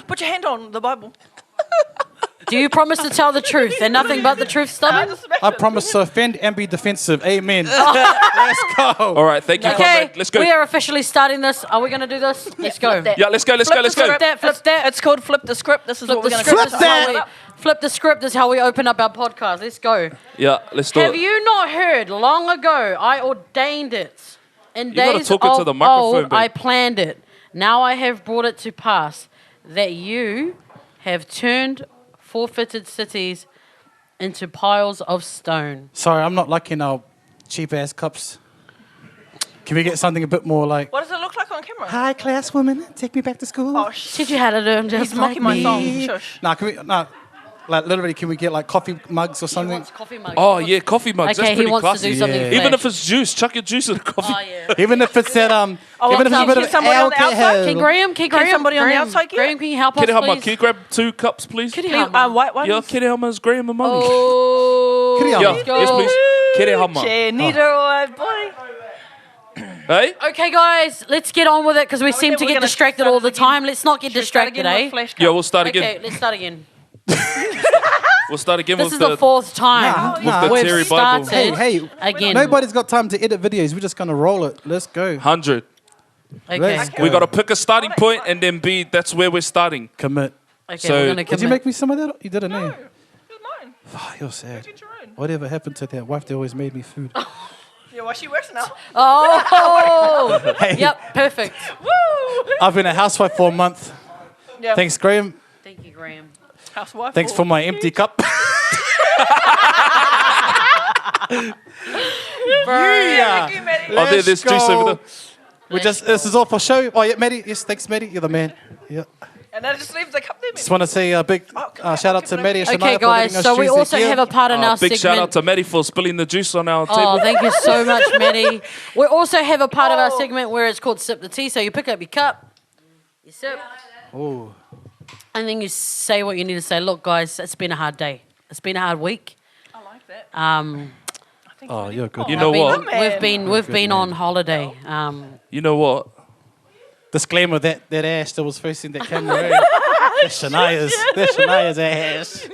Put your hand on the Bible. Do you promise to tell the truth and nothing but the truth, Stubborn? I promise to offend and be defensive. Amen. Let's go. All right, thank you, Okay, comrade. Let's go. we are officially starting this. Are we going to do this? Let's go. Yeah, let's go. Flip that. It's called Flip the Script. This is Flip what we're the going to script. do. This is how we flip the script. This is how we open up our podcast. Let's go. Yeah, let's do Have it. you not heard? Long ago, I ordained it. In gotta days talk into the of microphone, old, babe. I planned it. Now I have brought it to pass that you have turned forfeited cities into piles of stone. Sorry, I'm not liking our cheap-ass cups. Can we get something a bit more like... What does it look like on camera? Hi, class woman. Take me back to school. Oh, Teach you how to learn just He's like mocking my me. song. Shush. Nah, can we... Nah, like, literally, can we get, like, coffee mugs or He something? wants coffee mugs. Oh, yeah, coffee mugs. Okay, That's he pretty wants classy. to do something. Yeah. Even flash. if it's juice, chuck your juice in the coffee. Oh, yeah. Even if it's at, even if it's a can bit you of get somebody on the outside? alcohol. Can Graham, somebody on the outside get Graham, it? can you help us, Kiri Hama, please? can you grab 2 cups, please? Kiri Please, Hama. white ones. Yeah, Kiri Hama's Graham and money. Oh, Kiri Hama. Yeah, let's go. yes, please. Kiri Hama. Chenito, boy. Hey? Okay, guys, let's get on with it because we seem to we're get gonna distracted start all the again. time. Let's not get Should we start distracted, again eh? with Flash Yeah, Cup? we'll start again. Okay, let's start again. We'll start again This with is the fourth time Nah, with the we've Terry Bible. started Hey, again. nobody's got time to edit videos. We're just going to roll it. Let's go. 100. Okay, Let's go. We got to pick a starting point and then be, that's where we're starting. Commit. okay, So- we're gonna Did Did you commit. make me some of that? You didn't, eh? It's mine. Oh, you're sad. Get your own. Whatever happened to that wife that always made me food? Yeah, well, she works now. Oh, Hey, yep, perfect. Woo! I've been a housewife for a month. Yeah. Thanks, Graham. Thank you, Graham. Housewife. Thanks for my empty cup. Thank you, Maddie. Oh, there's juice over there. We just this is all for show. Oh yeah, Maddie. Yes, thanks, Maddie. You're the man. Yeah. And then just leaves the cup there, Just man. want to say a big shout out to Maddie and Shania Okay, for guys, letting us so we choose their also gear. have a part in our Big segment. shout out to Maddie for spilling the juice on our Oh, table. thank you so much, Maddie. We also have a part of our segment where it's called Sip the Tea. So you pick up your cup, you sip, Oh, and then you say what you need to say. Look, guys, it's been a hard day. It's been a hard week. I like that. oh, you're good. You know what? We've been on holiday. You know what? Disclaimer: that ass that was facing that camera. eh? That's Shania's ass.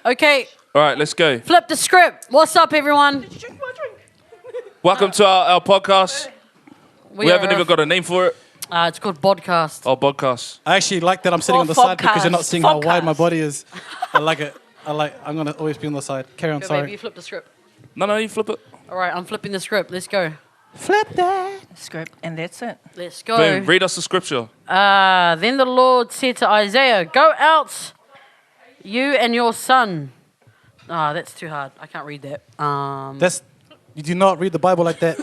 Okay, All right, let's go. flip the script. What's up, everyone? Did you drink my drink? Welcome to our podcast. We haven't are- even got a name for it. It's called Podcast. Our podcast. I actually like that I'm sitting Or on the side because you're not podcast. seeing how wide my Podcast. body is. I like it. I'm gonna always be on the side. Carry on. Go, Sorry. baby, you flip the script. No, you flip it. All right, I'm flipping the script. Let's go. Flip that. Script, and that's it. Let's go. Boom. Read us the scripture. Then the Lord said to Isaiah, "Go out, you and your son." Ah, that's too hard. I can't read that. That's. You do not read the Bible like that.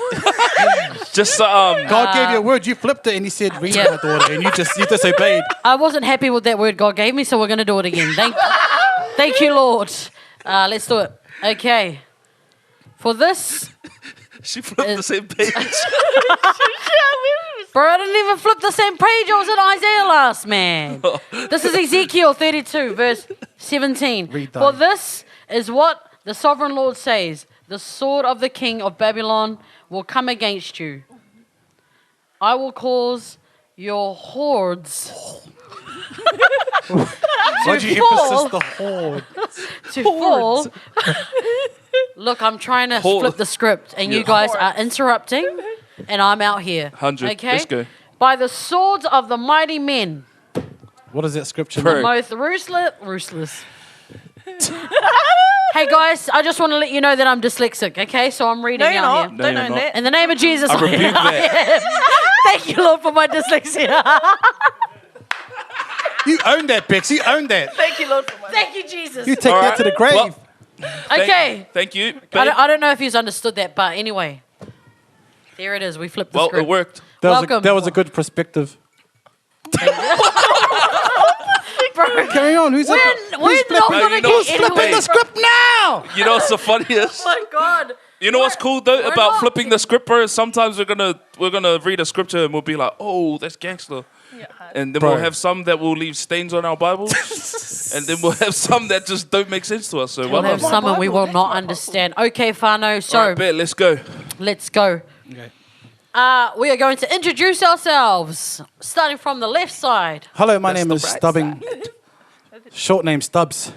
Just God gave you a word, you flipped it, and He said, "Read Yeah. my daughter," and you disobeyed. I wasn't happy with that word God gave me, so we're going to do it again. Thank you, Lord. Let's do it. Okay. For this, she flipped the same page. bro, I didn't even flip the same page. I was in Isaiah last, man. This is Ezekiel 32, verse 17. Read that. For this is what the sovereign Lord says: the sword of the king of Babylon will come against you. I will cause your hordes Why'd you fall. emphasis the horde? to fall. Look, I'm trying to flip the script, and you guys are interrupting, and I'm out here. 100. Okay? Let's go. By the swords of the mighty men, What is that scripture? Pray. most ruthless. Hey guys, I just want to let you know that I'm dyslexic. Okay, so I'm reading No, you're out not. here. No, Don't you're own not. that. In the name of Jesus, I rebuke that. Thank you, Lord, for my dyslexia. You own that, Bex. You own that. Thank you, Lord, for my Thank you, Jesus. You take All that right. to the grave. Well, Okay. Thank you. I don't know if he's understood that, but anyway. There it is. We flipped the Well, script. it worked. Welcome. That was a good perspective. Bro, Carry on. Who's we're flipping? not you going know to get who's anywhere. Flipping the script now. You know what's the funniest? Oh my God. You know what's cool though We're about not- flipping the script, bro? Sometimes we're gonna read a scripture and we'll be like, "Oh, that's gangster," and then Bro. we'll have some that will leave stains on our Bibles, and then we'll have some that just don't make sense to us. So We'll have some and we will not understand. Okay, Fano, so All right, bet, let's go. let's go. Okay. We are going to introduce ourselves, starting from the left side. Hello, my That's name the is bright Stubbing. Short name Stubbs.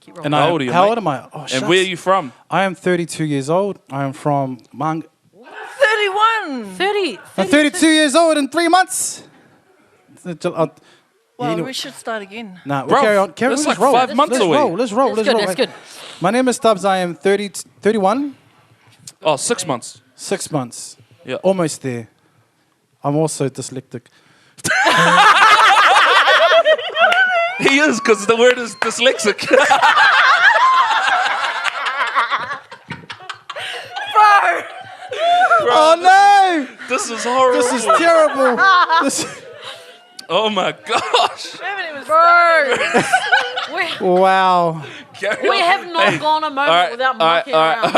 Keep rolling. And How old are you, How mate? old am I? Oh, And shucks. where are you from? I am 32 years old. I am from 31. 30. I'm 32 years old in 3 months. Well, we should start again. Nah, we'll Bro, carry on. Carry that's let's like roll. 5 months let's away. Roll. Let's roll. That's Let's good, roll. that's good. My name is Stubbs. I am 31. Oh, 6 months. 6 months. Yeah. Almost there. I'm also dyslexic. He is, because the word is dyslexic. Oh no! This is horrible. This is terrible. This, Oh my gosh. We haven't even Bro, wow. we have not gone a moment without mucking around.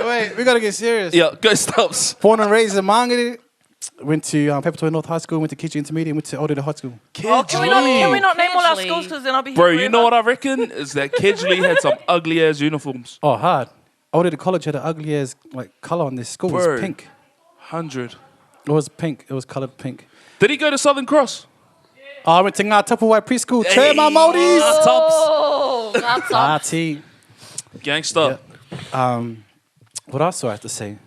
Wait. We gotta get serious. Yeah, go Stubbs. Born and raised in Mangere. Went to Episode1 North High School. Went to Kidgely Intermediate. Went to Oldeda High School. Can we not name all our Kidgley. schools? Because then I'll be here Bro, you know forever. what I reckon? Is that Kidgley had some ugly ass uniforms. Oh, hard. Oldeda College had an ugly ass color on their school. It Bro. was pink. 100. It was pink. It was colored pink. Did he go to Southern Cross? Oh, I went to Ngā Tapu Wai Preschool. Chair my Māoris. Tops. Oh, that's up. Ati. Gangsta. What else do I have to say?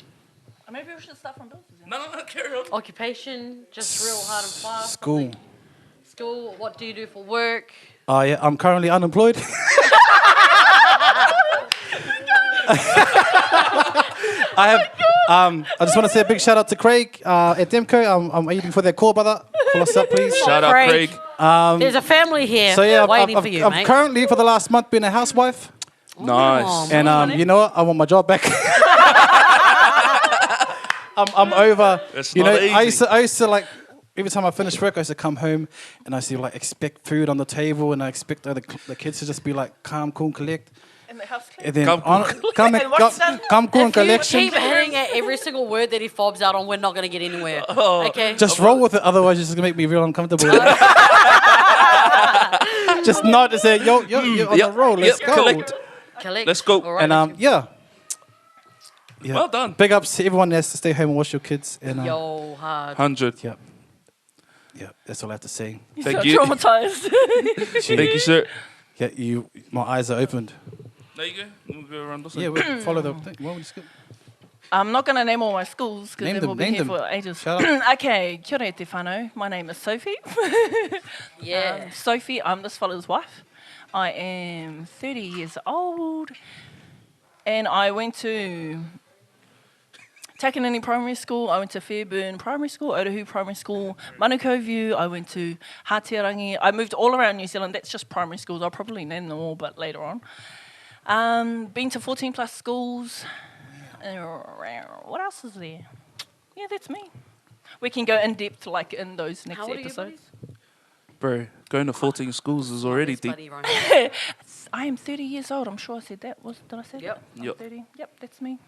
Maybe we should start from Bill's. No, carry on. Occupation, just real hard and fast. School. School, what do you do for work? Oh, yeah. I'm currently unemployed. I have. I just want to say a big shout out to Craig at Demco. I'm waiting for their call, brother. Call us up, please. Shout out Craig. Craig. There's a family here So yeah, waiting for you, I've mate. currently for the last month been a housewife, Nice. and you know what? I want my job back. I'm over. It's you know, not I easy. used to like every time I finish work, I used to come home and I used to expect food on the table, and I expect the kids to just be like calm, cool, and collect. In the house clean. And then Come, cool, come, And what's that? come, cool, and If you collection. keep hitting at every single word that he fobs out on, we're not going to get anywhere. Okay? Just roll with it, otherw's just gonna make me real uncomfortable. Just not to say, yo, you're on Yep, the roll. Let's yep, go. collect. Collect. Let's go. All right, And yeah. Well done. Big ups to everyone that has to stay home and watch your kids. And Yo, hard. 100. yeah, that's all I have to say. Thank So you. traumatized. Thank you, sir. Yeah, my eyes are opened. There you go. We'll go around this Yeah, way. we'll follow the thing. Well, we just go. I'm not going to name all my schools because Name then them, we'll be name here them. for ages. Shout out. Okay, kia ora te whānau. My name is Sophie. Yeah. Sophie, I'm this fella's wife. I am 30 years old and I went to Takanini Primary School, I went to Fairburn Primary School, Otahu Primary School, Manukau View, I went to Hātearangi. I moved all around New Zealand. That's just primary schools. I'll probably name them all, but later on. Been to 14 plus schools. What else is there? Yeah, that's me. We can go in depth in those next How old are you, episodes. Bro, going to 14 schools is already This deep. buddy right here. I am 30 years old. I'm sure I said that. Did I say Yep. that? I'm Yep. 30. Yep, that's me.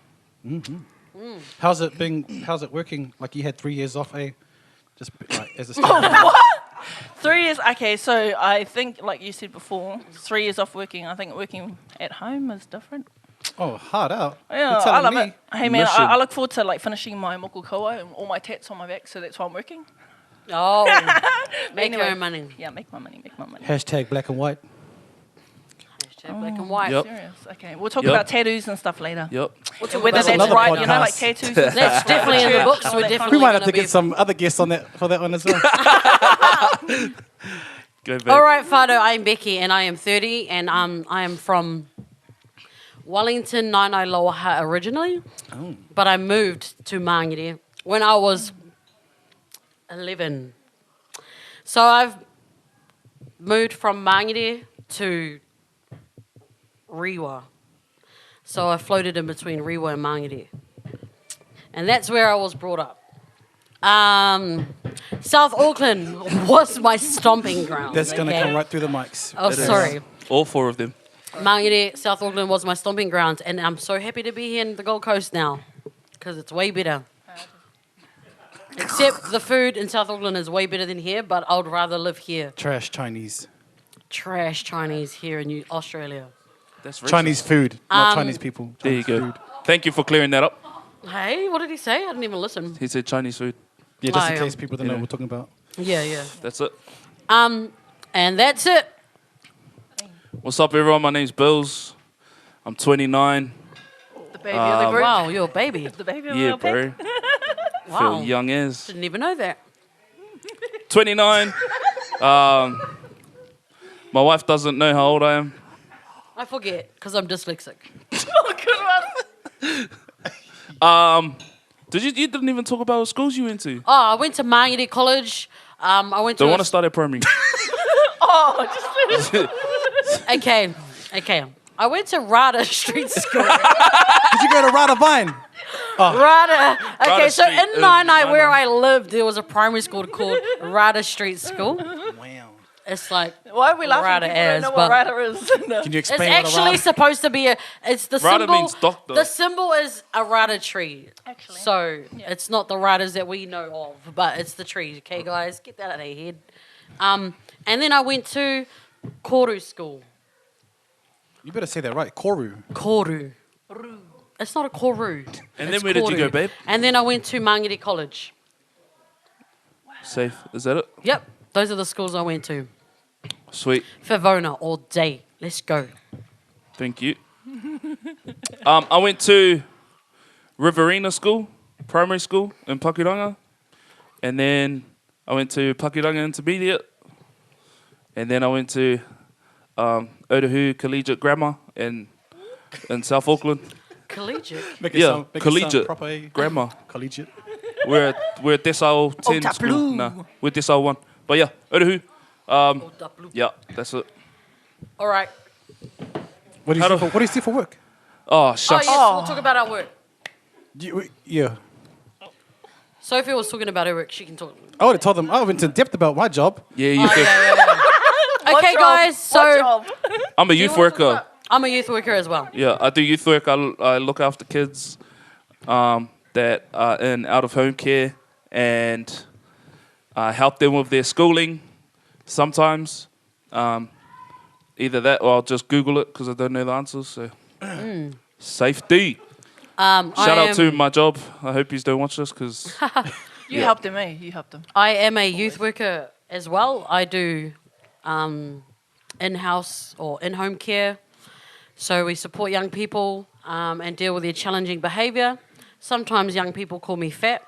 How's it working? Like you had 3 years off, Just as a student. 3 years. Okay, so I think, like you said before, 3 years off working. I think working at home is different. Oh, hard out. Yeah, You're I telling love me. it. Hey man, Mission. I look forward to finishing my moko koa and all my tats on my back. So that's why I'm working. Oh, make your Anyway. own money. Yeah, make my money. Make my money. Hashtag black and white. Hashtag black and white. Yep. Serious. Okay, we'll talk Yep. about tattoos and stuff later. Yep. Whether That's that's another right, you know, like podcast. tattoos. And That's definitely in the books. All We're that definitely We might have gonna to be- get some other guests on that for that one as well. Go back. All right, Fado, I'm Becky, and I am 30, and I am from Wellington, Nainailoaha originally, but I moved to Mangere when I was 11. So I've moved from Mangere to Rewa. So I floated in between Rewa and Mangere. And that's where I was brought up. South Auckland was my stomping ground. That's gonna okay? come right through the mics. Oh, It is. sorry. All 4 of them. Mangere, South Auckland was my stomping ground, and I'm so happy to be here in the Gold Coast now because it's way better. Except the food in South Auckland is way better than here, but I would rather live here. Trash Chinese. Trash Chinese here in Australia. That's racist. Chinese food, not Chinese people. There you Chinese go. food. Thank you for clearing that up. Hey, what did he say? I didn't even listen. He said Chinese food. Yeah, just in I, case people don't know what we're talking about. Yeah. That's it. And that's it. What's up, everyone? My name's Bills. I'm 29. The baby of the group. Wow, you're a baby. The baby of Yeah, the bro. Wow. Feel young as. Didn't even know that. 29. My wife doesn't know how old I am. I forget because I'm dyslexic. Oh, good one. You didn't even talk about what schools you went to. Oh, I went to Māngere College. I went to. Don't want to start at primary. Oh, just Okay. I went to Rada Street School. Did you go to Rada Vine? Rada. Okay, Rada so Street, in Nainai, Nainai. where I lived, there was a primary school called Rada Street School. Wow. It's like why are we laughing? Rada People don't is, know but- what rada is. No. Can you it's explain what a actually Rada? supposed to be it's the Rada symbol. means doctor. The symbol is a Rada tree. Actually. So Yeah. it's not the Radas that we know of, but it's the tree. Okay, guys, get that out of your head. And then I went to Koru School. You better say that right. Koru. Koru. It's not a Koru. And then It's where did you Koru. go, babe? And then I went to Māngere College. Safe. Is that it? Yep, those are the schools I went to. Sweet. Favona all day. Let's go. Thank you. I went to Riverina School, primary school in Pakiranga. And then I went to Pakiranga Intermediate. And then I went to Otahu Collegiate Grammar in South Auckland. Collegiate. Make Yeah, make it sound collegiate. proper, eh? Grammar. Collegiate. We're at Decile 10 Tap school. Blue. Nah, we're Decile 1. But yeah, Otahu. Oh, da blue. Yeah, that's it. All right. What do How you do- do for work? Oh, Oh, shucks. yes, we'll talk about our work. Yeah. Sophie was talking about her work. She can talk. I would have told them. I went into depth about my job. Yeah, you Oh, could. What Okay, job? guys, so What job? I'm a You youth wanna talk worker. about- I'm a youth worker as well. Yeah, I do youth work. I look after kids that are in out of home care and help them with their schooling sometimes. Either that or I'll just Google it because I don't know the answers. So safety. Shout out to my job. I hope you don't watch this because You helped him, eh? You helped him. I am a youth worker as well. I do in-house or in-home care. So we support young people and deal with their challenging behaviour. Sometimes young people call me fat.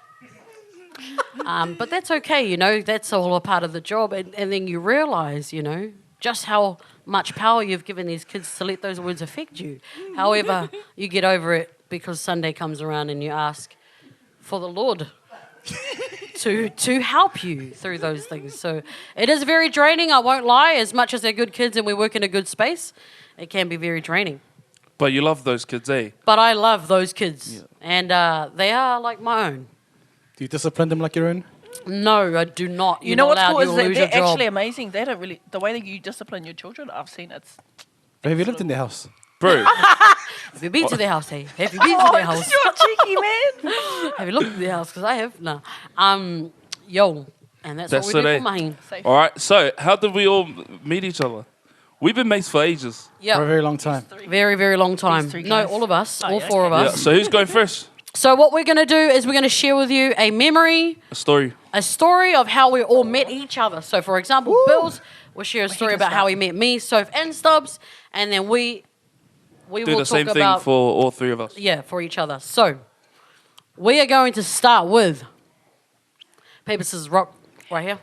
But that's okay, you know, that's all a part of the job. And then you realise, you know, just how much power you've given these kids to let those words affect you. However, you get over it because Sunday comes around and you ask for the Lord to help you through those things. So it is very draining, I won't lie. As much as they're good kids and we work in a good space, it can be very draining. but you love those kids, eh? But I love those kids. And they are like my own. Do you discipline them like your own? No, I do not. You know what's cool is You'll that lose your they're actually job. amazing. They don't really the way that you discipline your children. I've seen it. Have you lived in their house? Bro, Have you been to their house, hey? Have you been to their house? You're cheeky, man. Have you looked at their house? Because I have. No. Yo. And that's That's what we do it, for eh? Mahin. Safe. all right. So how did we all meet each other? We've been mates for ages. For a Yeah. very long time. Very, very long time. three No, guys. all of us. Oh, all yeah, four of okay. Yeah. us. So who's going first? So what we're going to do is we're going to share with you a memory, A story. a story of how we all met each other. So, for example, Bills will share a story about how he met me, Soph, and Stubbs, and then we Do will the same talk thing about for all three of us. for each other. So, we are going to start with paper, scissors, rock, right here.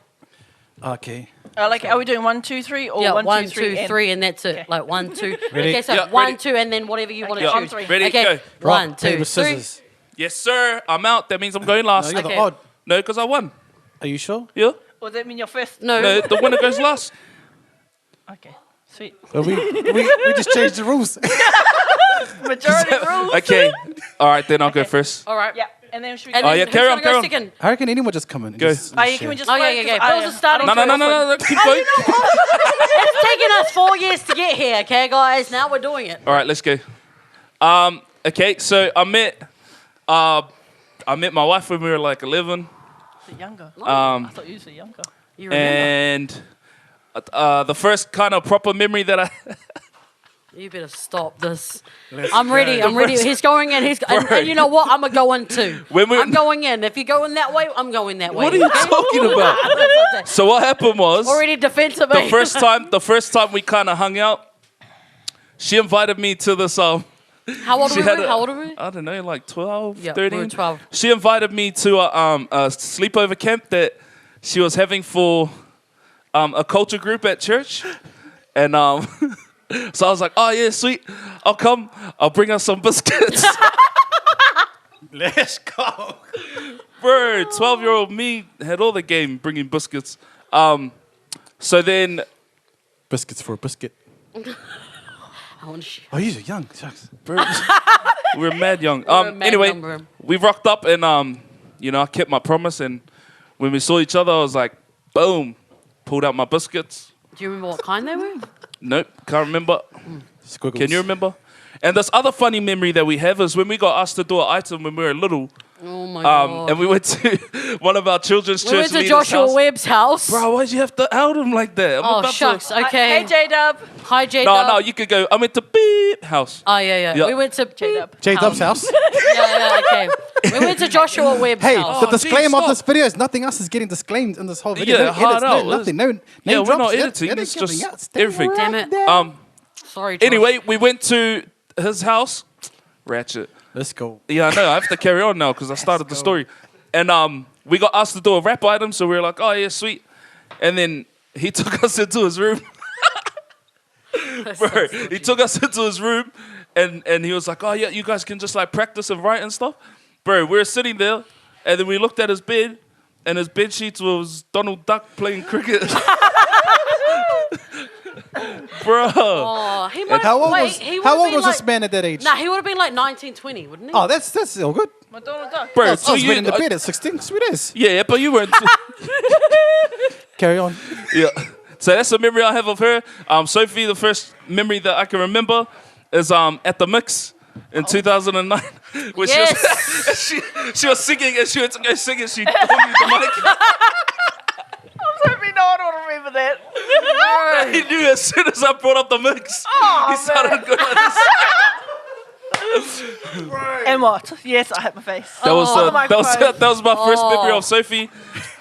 Okay. Like, are we doing 1, 2, 3, or Yeah, 1, 2, 3, and- three, and that's it. Okay. Like 1, 2. Ready? Okay, so Yeah, 1, ready. 2, and then whatever you want to Okay, choose. I'm three. Ready, Okay, go. 1, Rock, 2, paper, 3. scissors. Yes, sir. I'm out. That means I'm going No, last. you're Okay. the odd. No, because I won. Are you sure? Yeah. Or does that mean you're first? No. No, the winner goes last. Okay, sweet. Well, we just changed the rules. Majority rules. Okay. All right, then I'll go first. All right. Yeah, and then should we And go? Oh, then yeah, who's carry gonna on, go carry on. second? I reckon anyone just come in. and Go. just Oh, yeah, share. can we just Oh, yeah, flow? yeah, yeah. 'Cause Bills is starting No, no, no, no, no. Keep going. It's taken us 4 years to get here, okay, guys? Now we're doing it. All right, let's go. Okay, so I met my wife when we were like 11, Is it younger? I thought you were younger. You remember? and the first kind of proper memory that I You better stop this. Let's I'm ready. go. I'm ready. He's going in. And you know what? I'm going to go in too. I'm going in. If you go in that way, I'm going that way. What are you talking about? So what happened was Already defensive. the first time we kind of hung out, she invited me to this. How old she were had we? How old were we? I don't know, like 12, Yeah, 13. we were 12. She invited me to a sleepover camp that she was having for a culture group at church, and so I was like, oh yeah, sweet, I'll come. I'll bring us some biscuits. Let's go. Bro, 12-year-old me had all the game bringing biscuits. So then, Biscuits for a biscuit. I want to Oh, you're young. Shucks. bro, we were mad young. were mad Anyway, young, bro. we rocked up and I kept my promise. And when we saw each other, I was like, boom, pulled out my biscuits. Do you remember what kind they were? Nope, can't remember. Squiggles. Can you remember? And this other funny memory that we have is when we got asked to do an item when we were little. Oh my God. And we went to one of our children's We church went to leaders' Joshua house. Webb's house. Bro, why'd you have to out him like that? I'm Oh, about shucks. To... Okay. Hey, J-Dub. Hi, J. No, you could go. I went to beep house. Oh, yeah. Yeah. We went to J-Dub. J-Dub's house. Yeah, okay. We went to Joshua Webb's Hey, house. the Oh, disclaimer geez, of stop. this video is nothing else is getting disclaimed in this whole video. Yeah, No hard edits, out. no nothing. No Yeah, name we're drops. not It- editing. it It's ain't just coming out. Stay everything. right Damn it. there. Sorry, Josh. Anyway, we went to his house. Ratchet. Let's go. Yeah, I know. I have to carry on now because I started the story. And we got asked to do a rap item, so we were like, oh, yeah, sweet. And then he took us into his room. Bro, he took us into his room, and he was like, oh, yeah, you guys can just, like, practice and write and stuff. Bro, we were sitting there, and then we looked at his bed, and his bed sheets was Donald Duck playing cricket. Bro. Oh, he might How old wait, was, he how would've old been was like, this man at that age? Nah, he would have been like 19, 20, wouldn't he? Oh, that's all good. My Donald Duck. Bro, I so was you... waiting in the bed at 16. Sweet as. Yeah, but you weren't... Carry on. Yeah. So that's the memory I have of her. Sophie, the first memory that I can remember is at the mix in 2009. Where Yes. she was singing and she went to go sing and she told me the mic. I'm hoping no one will remember that. He knew as soon as I brought up the mix. Oh, He started going like this. And what? Yes, I hit my face. That was, On the that was my first memory Oh. of Sophie.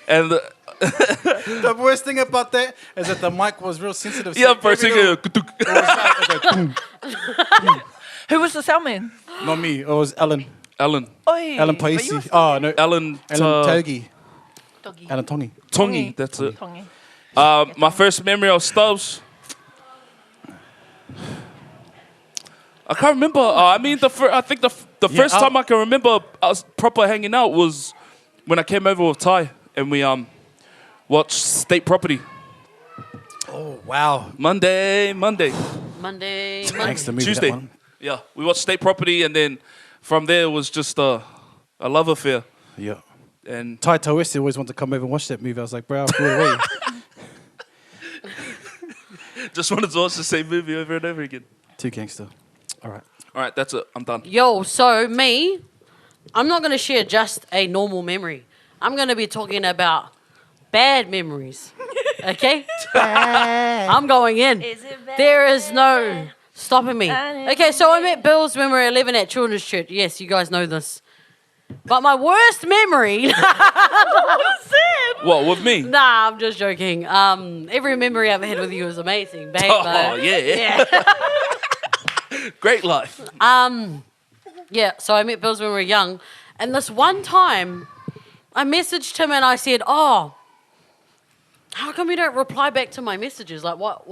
And The worst thing about that is that the mic was real sensitive. yeah, so bro, every singing. little- it was like, boom. Who was the soundman? Not me. It was Alan. Alan. Oi, Alan but you were Paisi. Oh, no. Alan Togi. Doggy. Alan Tongi. Tongi, that's it. Tongi. My first memory of Stubbs. I can't remember. I mean, I think the first I'll- time I can remember us proper hanging out was when I came over with Ty and we watched State Property. Oh, wow. Monday. Monday. Thanks to me. Tuesday. That one. Yeah, we watched State Property and then from there it was just a love affair. Yeah. And Ty Tawesi always wanted to come over and watch that movie. I was like, bro, I'll throw it away. just wanted to watch the same movie over and over again. Too gangster. All right. All right, that's it. I'm done. Yo, so me, I'm not going to share just a normal memory. I'm going to be talking about bad memories. Okay? I'm going in. There is no stopping me. Okay, so I met Bills when we were 11 at Children's Church. Yes, you guys know this. But my worst memory... What, with me? Nah, I'm just joking. Every memory I've had with you is amazing, babe. Oh, yeah. Great life. Yeah, so I met Bills when we were young. And this one time, I messaged him and I said, oh, how come you don't reply back to my messages? Like, what,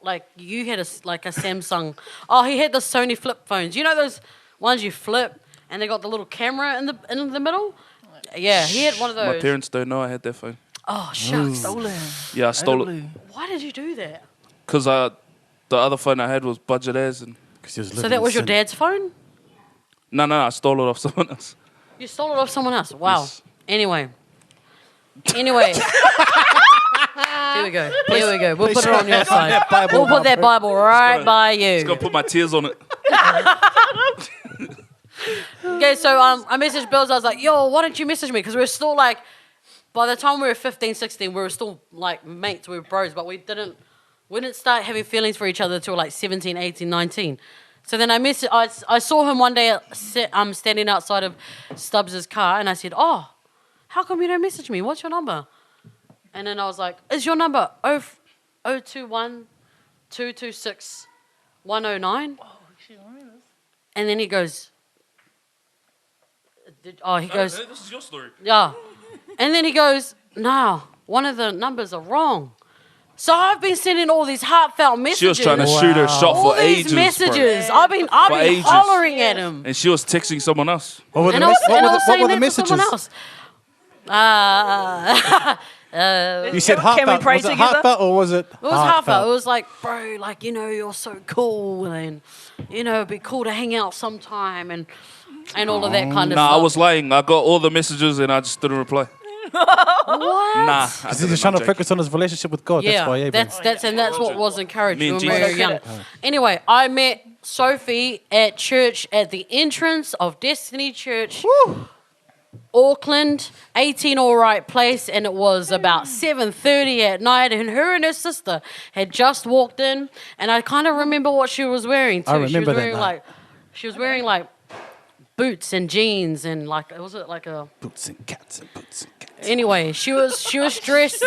like, you had a Samsung. Oh, he had the Sony flip phones. You know those ones you flip and they got the little camera in the middle? Yeah, he had one of those. My parents don't know I had that phone. Oh, shucks. Stolen. Yeah, I stole it. Why did you do that? Because the other phone I had was budget as and... So that was your dad's phone? No, I stole it off someone else. You stole it off someone else? Wow. Yes. Anyway. Here we go. We'll put it on your side. that Bible, We'll put that Bible right by Just you. gonna put my tears on it. Okay, so I messaged Bills. I was like, yo, why don't you message me? Because we were still like, by the time we were 15, 16, we were still like mates. We were bros, but we didn't We didn't start having feelings for each other till like 17, 18, 19. So then I saw him one day standing outside of Stubbs' car, and I said, "Oh, how come you don't message me? What's your number?" And then I was like, "Is your number 021 226 109?" Oh, shit, I remember this. And then he goes, he goes, this is your story. "Yeah." And then he goes, "No, one of the numbers are wrong." So I've been sending all these heartfelt messages. She was trying to shoot her shot all for these ages, messages. bro. I've been ages. hollering at him. And she was texting someone else. What were the, And I was, what and were I the, was what saying were the that messages? for someone else. You said Can we heartfelt. pray Was it together? heartfelt or was it It was heartfelt. It was like, bro, like, you know, you're so cool, and, you know, it'd be cool to hang out sometime, and all of that kind of Nah, stuff. I was lying. I got all the messages and I just didn't reply. What? Nah. Is he just trying to focus on his relationship with God? Yeah, That's why. that's what was encouraged Me when and we were Jesus. young. Anyway, I met Sophie at church at the entrance of Destiny Church, Auckland, 18 All Right Place, and it was about 7:30 at night, and her sister had just walked in, and I kind of remember what she was wearing too. I remember that night. She was wearing like boots and jeans, and like, was it like a... Boots and cats and boots and cats. Anyway, she was dressed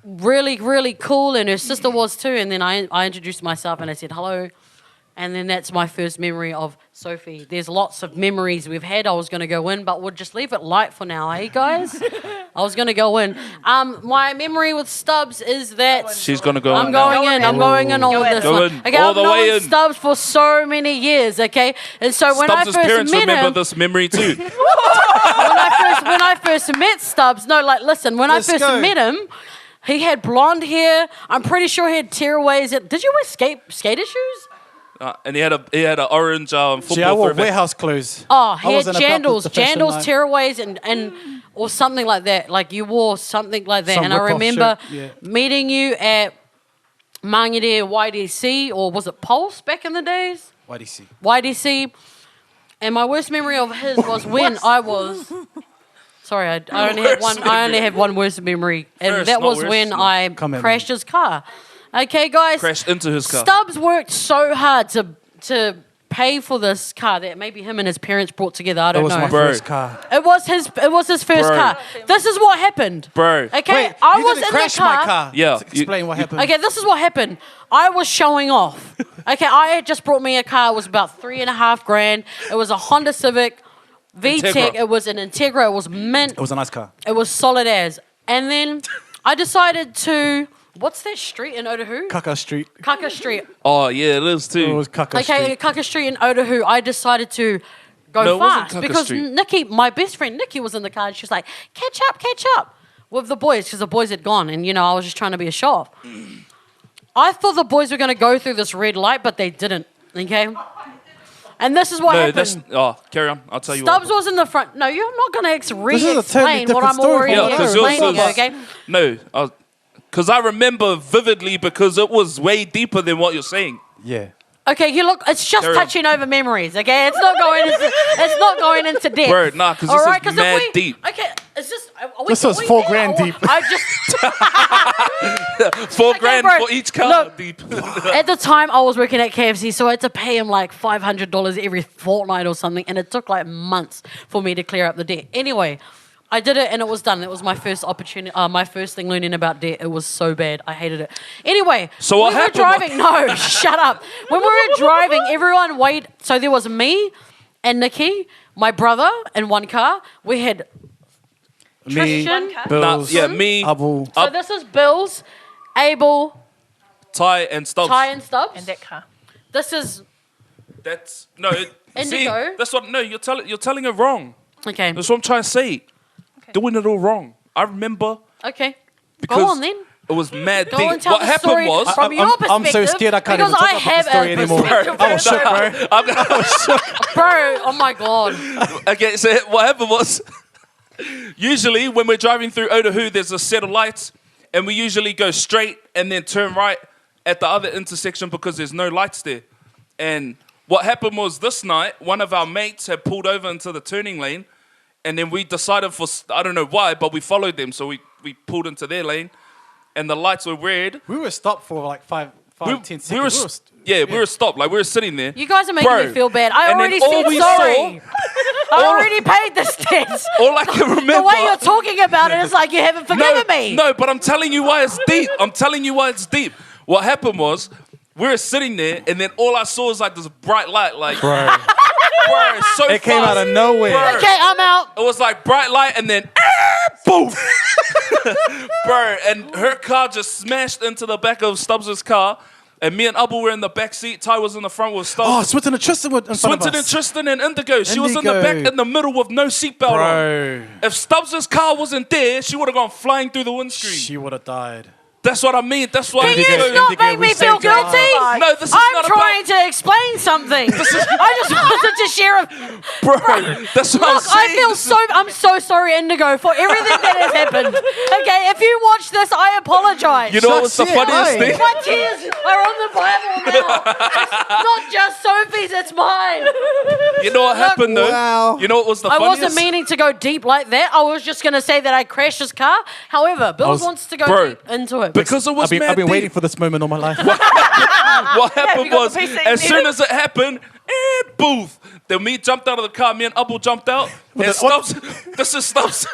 really, really cool, and her sister was too. And then I introduced myself and I said hello. And then that's my first memory of Sophie. There's lots of memories we've had. I was going to go in, but we'll just leave it light for now, eh, guys? I was going to go in. My memory with Stubbs is that... She's going to go I'm in going now. in. I'm going in on Go in. this Go one. in. Okay, All I've the way known in. Stubbs for so many years, okay? And so when Stubbs' I first parents met remember him... this memory too. when I first met Stubbs, no, like, listen, when Let's I first go. met him, he had blonde hair. I'm pretty sure he had tearaways. Did you wear skater shoes? And he had an orange football See, I wore football warehouse clothes. Oh, I he had wasn't about jandals, the fashion jandals, life. tearaways, and or something like that. Like you wore something like that. Some And I rip-off remember shirt, yeah. meeting you at Mangere YDC, or was it Pulse back in the days? YDC. YDC. And my worst memory of his was when I was... Sorry, I only had one. I only have one worst memory, and First, that not was worst. when I Come at crashed me. his car. Okay, guys. Crashed into his car. Stubbs worked so hard to pay for this car that maybe him and his parents brought together. I That don't was know. my Bro. first car. It was his first Bro. car. This is what happened. Bro. Okay, Wait, I you was didn't in crash the car. my car. Yeah, Explain what happened. Okay, this is what happened. I was showing off. Okay, I had just brought me a car. It was about $3.5 grand. It was a Honda Civic VTEC. Integra. It was an Integra. It was mint. It was a nice car. It was solid as. And then I decided to... What's that street in Otahu? Kaka Street. Kaka Street. Oh, yeah, it is It too. was Kaka Okay, Street. Kaka Street in Otahu. I decided to go No, it wasn't fast Kaka because Street. Nikki, my best friend Nikki, was in the car, and she was like, catch up with the boys, because the boys had gone, and, you know, I was just trying to be a show-off. I thought the boys were going to go through this red light, but they didn't, okay? And this is what No, happened. that's... Oh, carry on. I'll tell you Stubbs what. was in the front. No, you're not going to is a totally re-explain what different I'm story already from Yeah, because yours explaining, is... okay? No, because I remember vividly because it was way deeper than what you're saying. Yeah. Okay, you look. It's just Carry on. touching over memories. Okay, it's not going into. It's not going into depth. Word, nah, 'cause this All is right, 'cause if mad we- deep. Okay, it's just. Are we, This are was we $4 there, grand or- deep. I just. $4 grand bro. for each car. Look. Deep. At the time, I was working at KFC, so I had to pay him like $500 every fortnight or something, and it took like months for me to clear up the debt. Anyway, I did it, and it was done. It was my first opportunity, my first thing learning about debt. It was so bad. I hated it. Anyway, So what we were happened? driving. No, shut up. When we were driving, everyone wait. So there was me and Nikki, my brother, in one car. We had Me, Tristan. Bills, Nah, yeah, me, Abu. So this is Bill's, Abel, Ty, and Stubbs. Ty, and Stubbs. And that car. This is That's... No, see, Indigo. that's what... No, you're telling it wrong. okay. That's what I'm trying to say. Doing it all wrong. I remember Okay. because Go on then. it was mad Go deep. and tell What the happened story was... from your perspective. I'm so scared I can't because even talk I about have the story a anymore. perspective I was shook, bro. Bro, oh my god. Okay, so what happened was... Usually, when we're driving through Otahu, there's a set of lights, and we usually go straight and then turn right at the other intersection because there's no lights there. And what happened was this night, one of our mates had pulled over into the turning lane, and then we decided for, I don't know why, but we followed them, so we pulled into their lane. and the lights were red. We were stopped for like 10 seconds. We were stopped. Like we were sitting there. You guys are making Bro, me feel bad. I and then already all said we sorry. I all- already paid the stats. All I can remember. The way you're talking about it is like you haven't forgiven me. No, but I'm telling you why it's deep. I'm telling you why it's deep. What happened was, we were sitting there, and then all I saw was like this bright light, like Bro, bro, so it came out of nowhere. Bro. Okay, I'm out. It was like bright light, and then boom, bro, and her car just smashed into the back of Stubbs' car, and me and Abu were in the back seat. Ty was in the front with Stubbs. Oh, Swinton and Tristan were in front of Swinton and us. Tristan and Indigo. She was in the Indigo. back in the middle with no seatbelt on. Bro, If Stubbs' car wasn't there, she would have gone flying through the windscreen. she would have died. That's what I mean. That's why. Can Indigo, you not Indigo, make we me feel saved your life. guilty? No, this is I'm not trying to explain something. I just wanted to share a... Bro, that's what I'm Look, saying. I'm so sorry, Indigo, for everything that has happened. Okay, if you watch this, I apologize. You know what's the Shit, funniest hey. thing? My tears are on the Bible now. It's not just Sophie's, it's mine. You know what happened though? Wow. You know what was the I funniest? wasn't meaning to go deep like that. I was just going to say that I crashed his car. However, Bills wants to go Bro, deep into it. because it was I've been mad waiting deep. for this moment all my life. What happened you got was, the piece that as you soon needed? as it happened, booth. Then me jumped out of the car. Me and Abu jumped out. And Stubbs, this is Stubbs.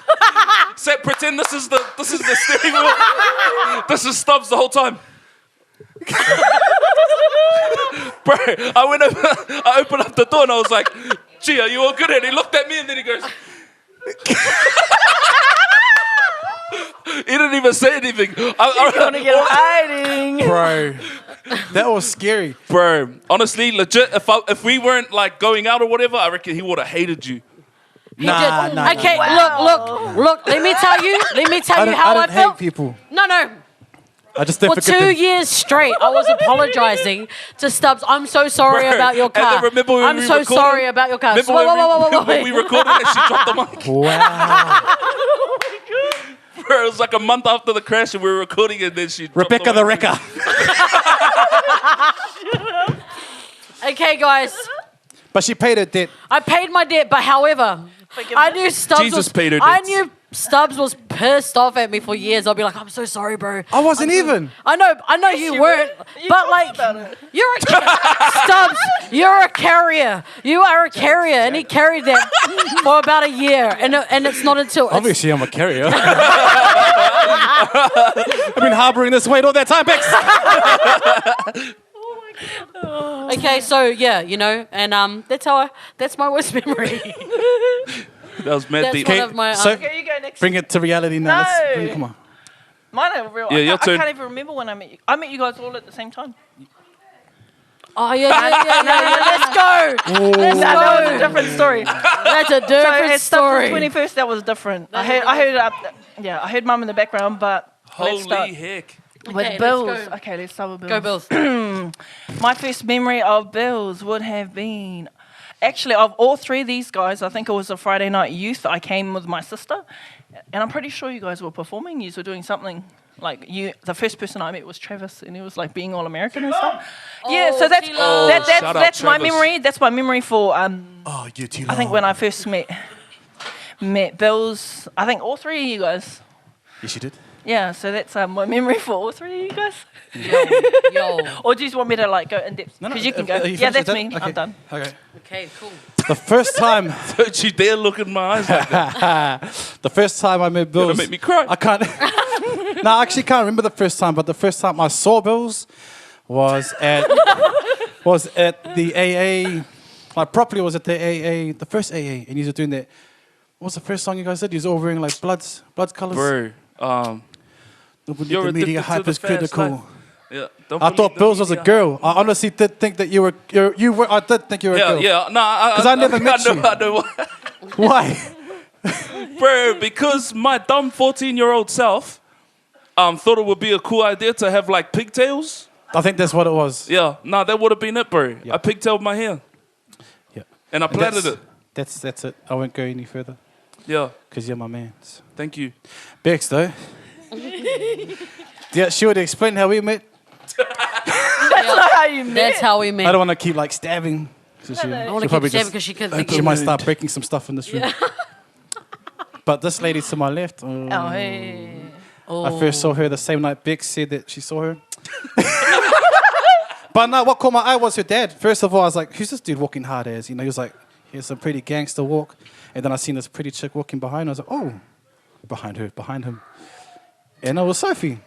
Say, pretend this is the steering wheel. This is Stubbs the whole time. Bro, I went over, I opened up the door and I was like, "Gee, are you all good?" And he looked at me and then he goes. He didn't even say anything. Gonna get hiding. Bro, that was scary. Bro, honestly, legit, if we weren't like going out or whatever, I reckon he would have hated you. He Nah, did. nah, Okay, nah. look. Let me tell you how I don't felt. hate people. No. I just don't For forget 2 them. years straight, I was apologizing to Stubbs. I'm so sorry Bro, about your and car. then remember when I'm we so recorded? sorry about your car. Remember when we recorded and she dropped the mic? Wow. Bro, it was like a month after the crash and we were recording and then she dropped Rebecca the mic. Wrecker. Okay, guys. But she paid her debt. I paid my debt, but however, I knew Stubbs Jesus was, paid her I debts. knew Stubbs was pissed off at me for years. I'll be like, I'm so sorry, bro. I wasn't even. I know you weren't, but like, you're a Stubbs. You're a carrier. You are a carrier, and he carried that for about a year, and it's not until Obviously, I'm a carrier. I've been harboring this weight all that time, Bex. okay. So yeah, and that's my worst memory. That was mad That's deep. one of my. so- Okay, you go next. Bring it to reality now. No. Come on. Mine are real. Yeah, your I turn. can't even remember when I met you. I met you guys all at the same time. Oh yeah. Let's go. Let's That was a go. different story. That's a So different at Stubbs' story. 21st, that was different. I heard Mum in the background, but let's start Holy heck. with Okay, Bills. let's go. Okay, let's start with Go Bills. Bills. My first memory of Bills would have been, actually, of all three of these guys, I think it was a Friday night youth. I came with my sister, and I'm pretty sure you guys were performing. You were doing something. Like you, the first person I met was Travis, and he was like being all American and stuff. Yeah, so that's Tilo. Shout out that's my Travis. memory. That's my memory for Oh, you too. I think when I first met Bills. I think all three of you guys. Yes, you did. Yeah, so that's my memory for all three of you guys. Yo. Or do you just want me to like go in depth? Because you can go. you Yeah, finished that's with me. that? I'm done. Okay. Okay, cool. The first time, Don't you dare look in my eyes like that. the first time I met Bills, Gonna make me cry. I can't. No, I actually can't remember the first time, but the first time I saw Bills was at the AA. Like properly was at the AA, the first AA, and you were doing that. What was the first song you guys did? You was all wearing like blood colours. Bro, you're the media addicted to hype the is fast critical. life. Yeah, don't I believe thought the Bills was a media. girl. I honestly did think that you were. I did think you were a Yeah, girl. yeah. No, 'Cause I never met I know, you. I know why. Why? Bro, because my dumb 14-year-old self thought it would be a cool idea to have like pigtails. I think that's what it was. Yeah, no, that would have been it, bro. Yeah. I pigtailed my hair Yeah. and I plaited it. That's it. I won't go any further Yeah, because you're my man. thank you. Bex, though. Yeah, she would explain how we met. How you met? That's how we I met. don't want to keep like stabbing. So she, I she'll want to probably keep just- because she could think she of might start breaking some stuff in this room. But this lady to my left, Oh, hey. I first saw her the same night Bex said that she saw her. But no, what caught my eye was her dad. First of all, I was like, who's this dude walking hard as? You know, he was like, he has a pretty gangster walk. And then I seen this pretty chick walking behind. I was like, oh, behind him. And it was Sophie.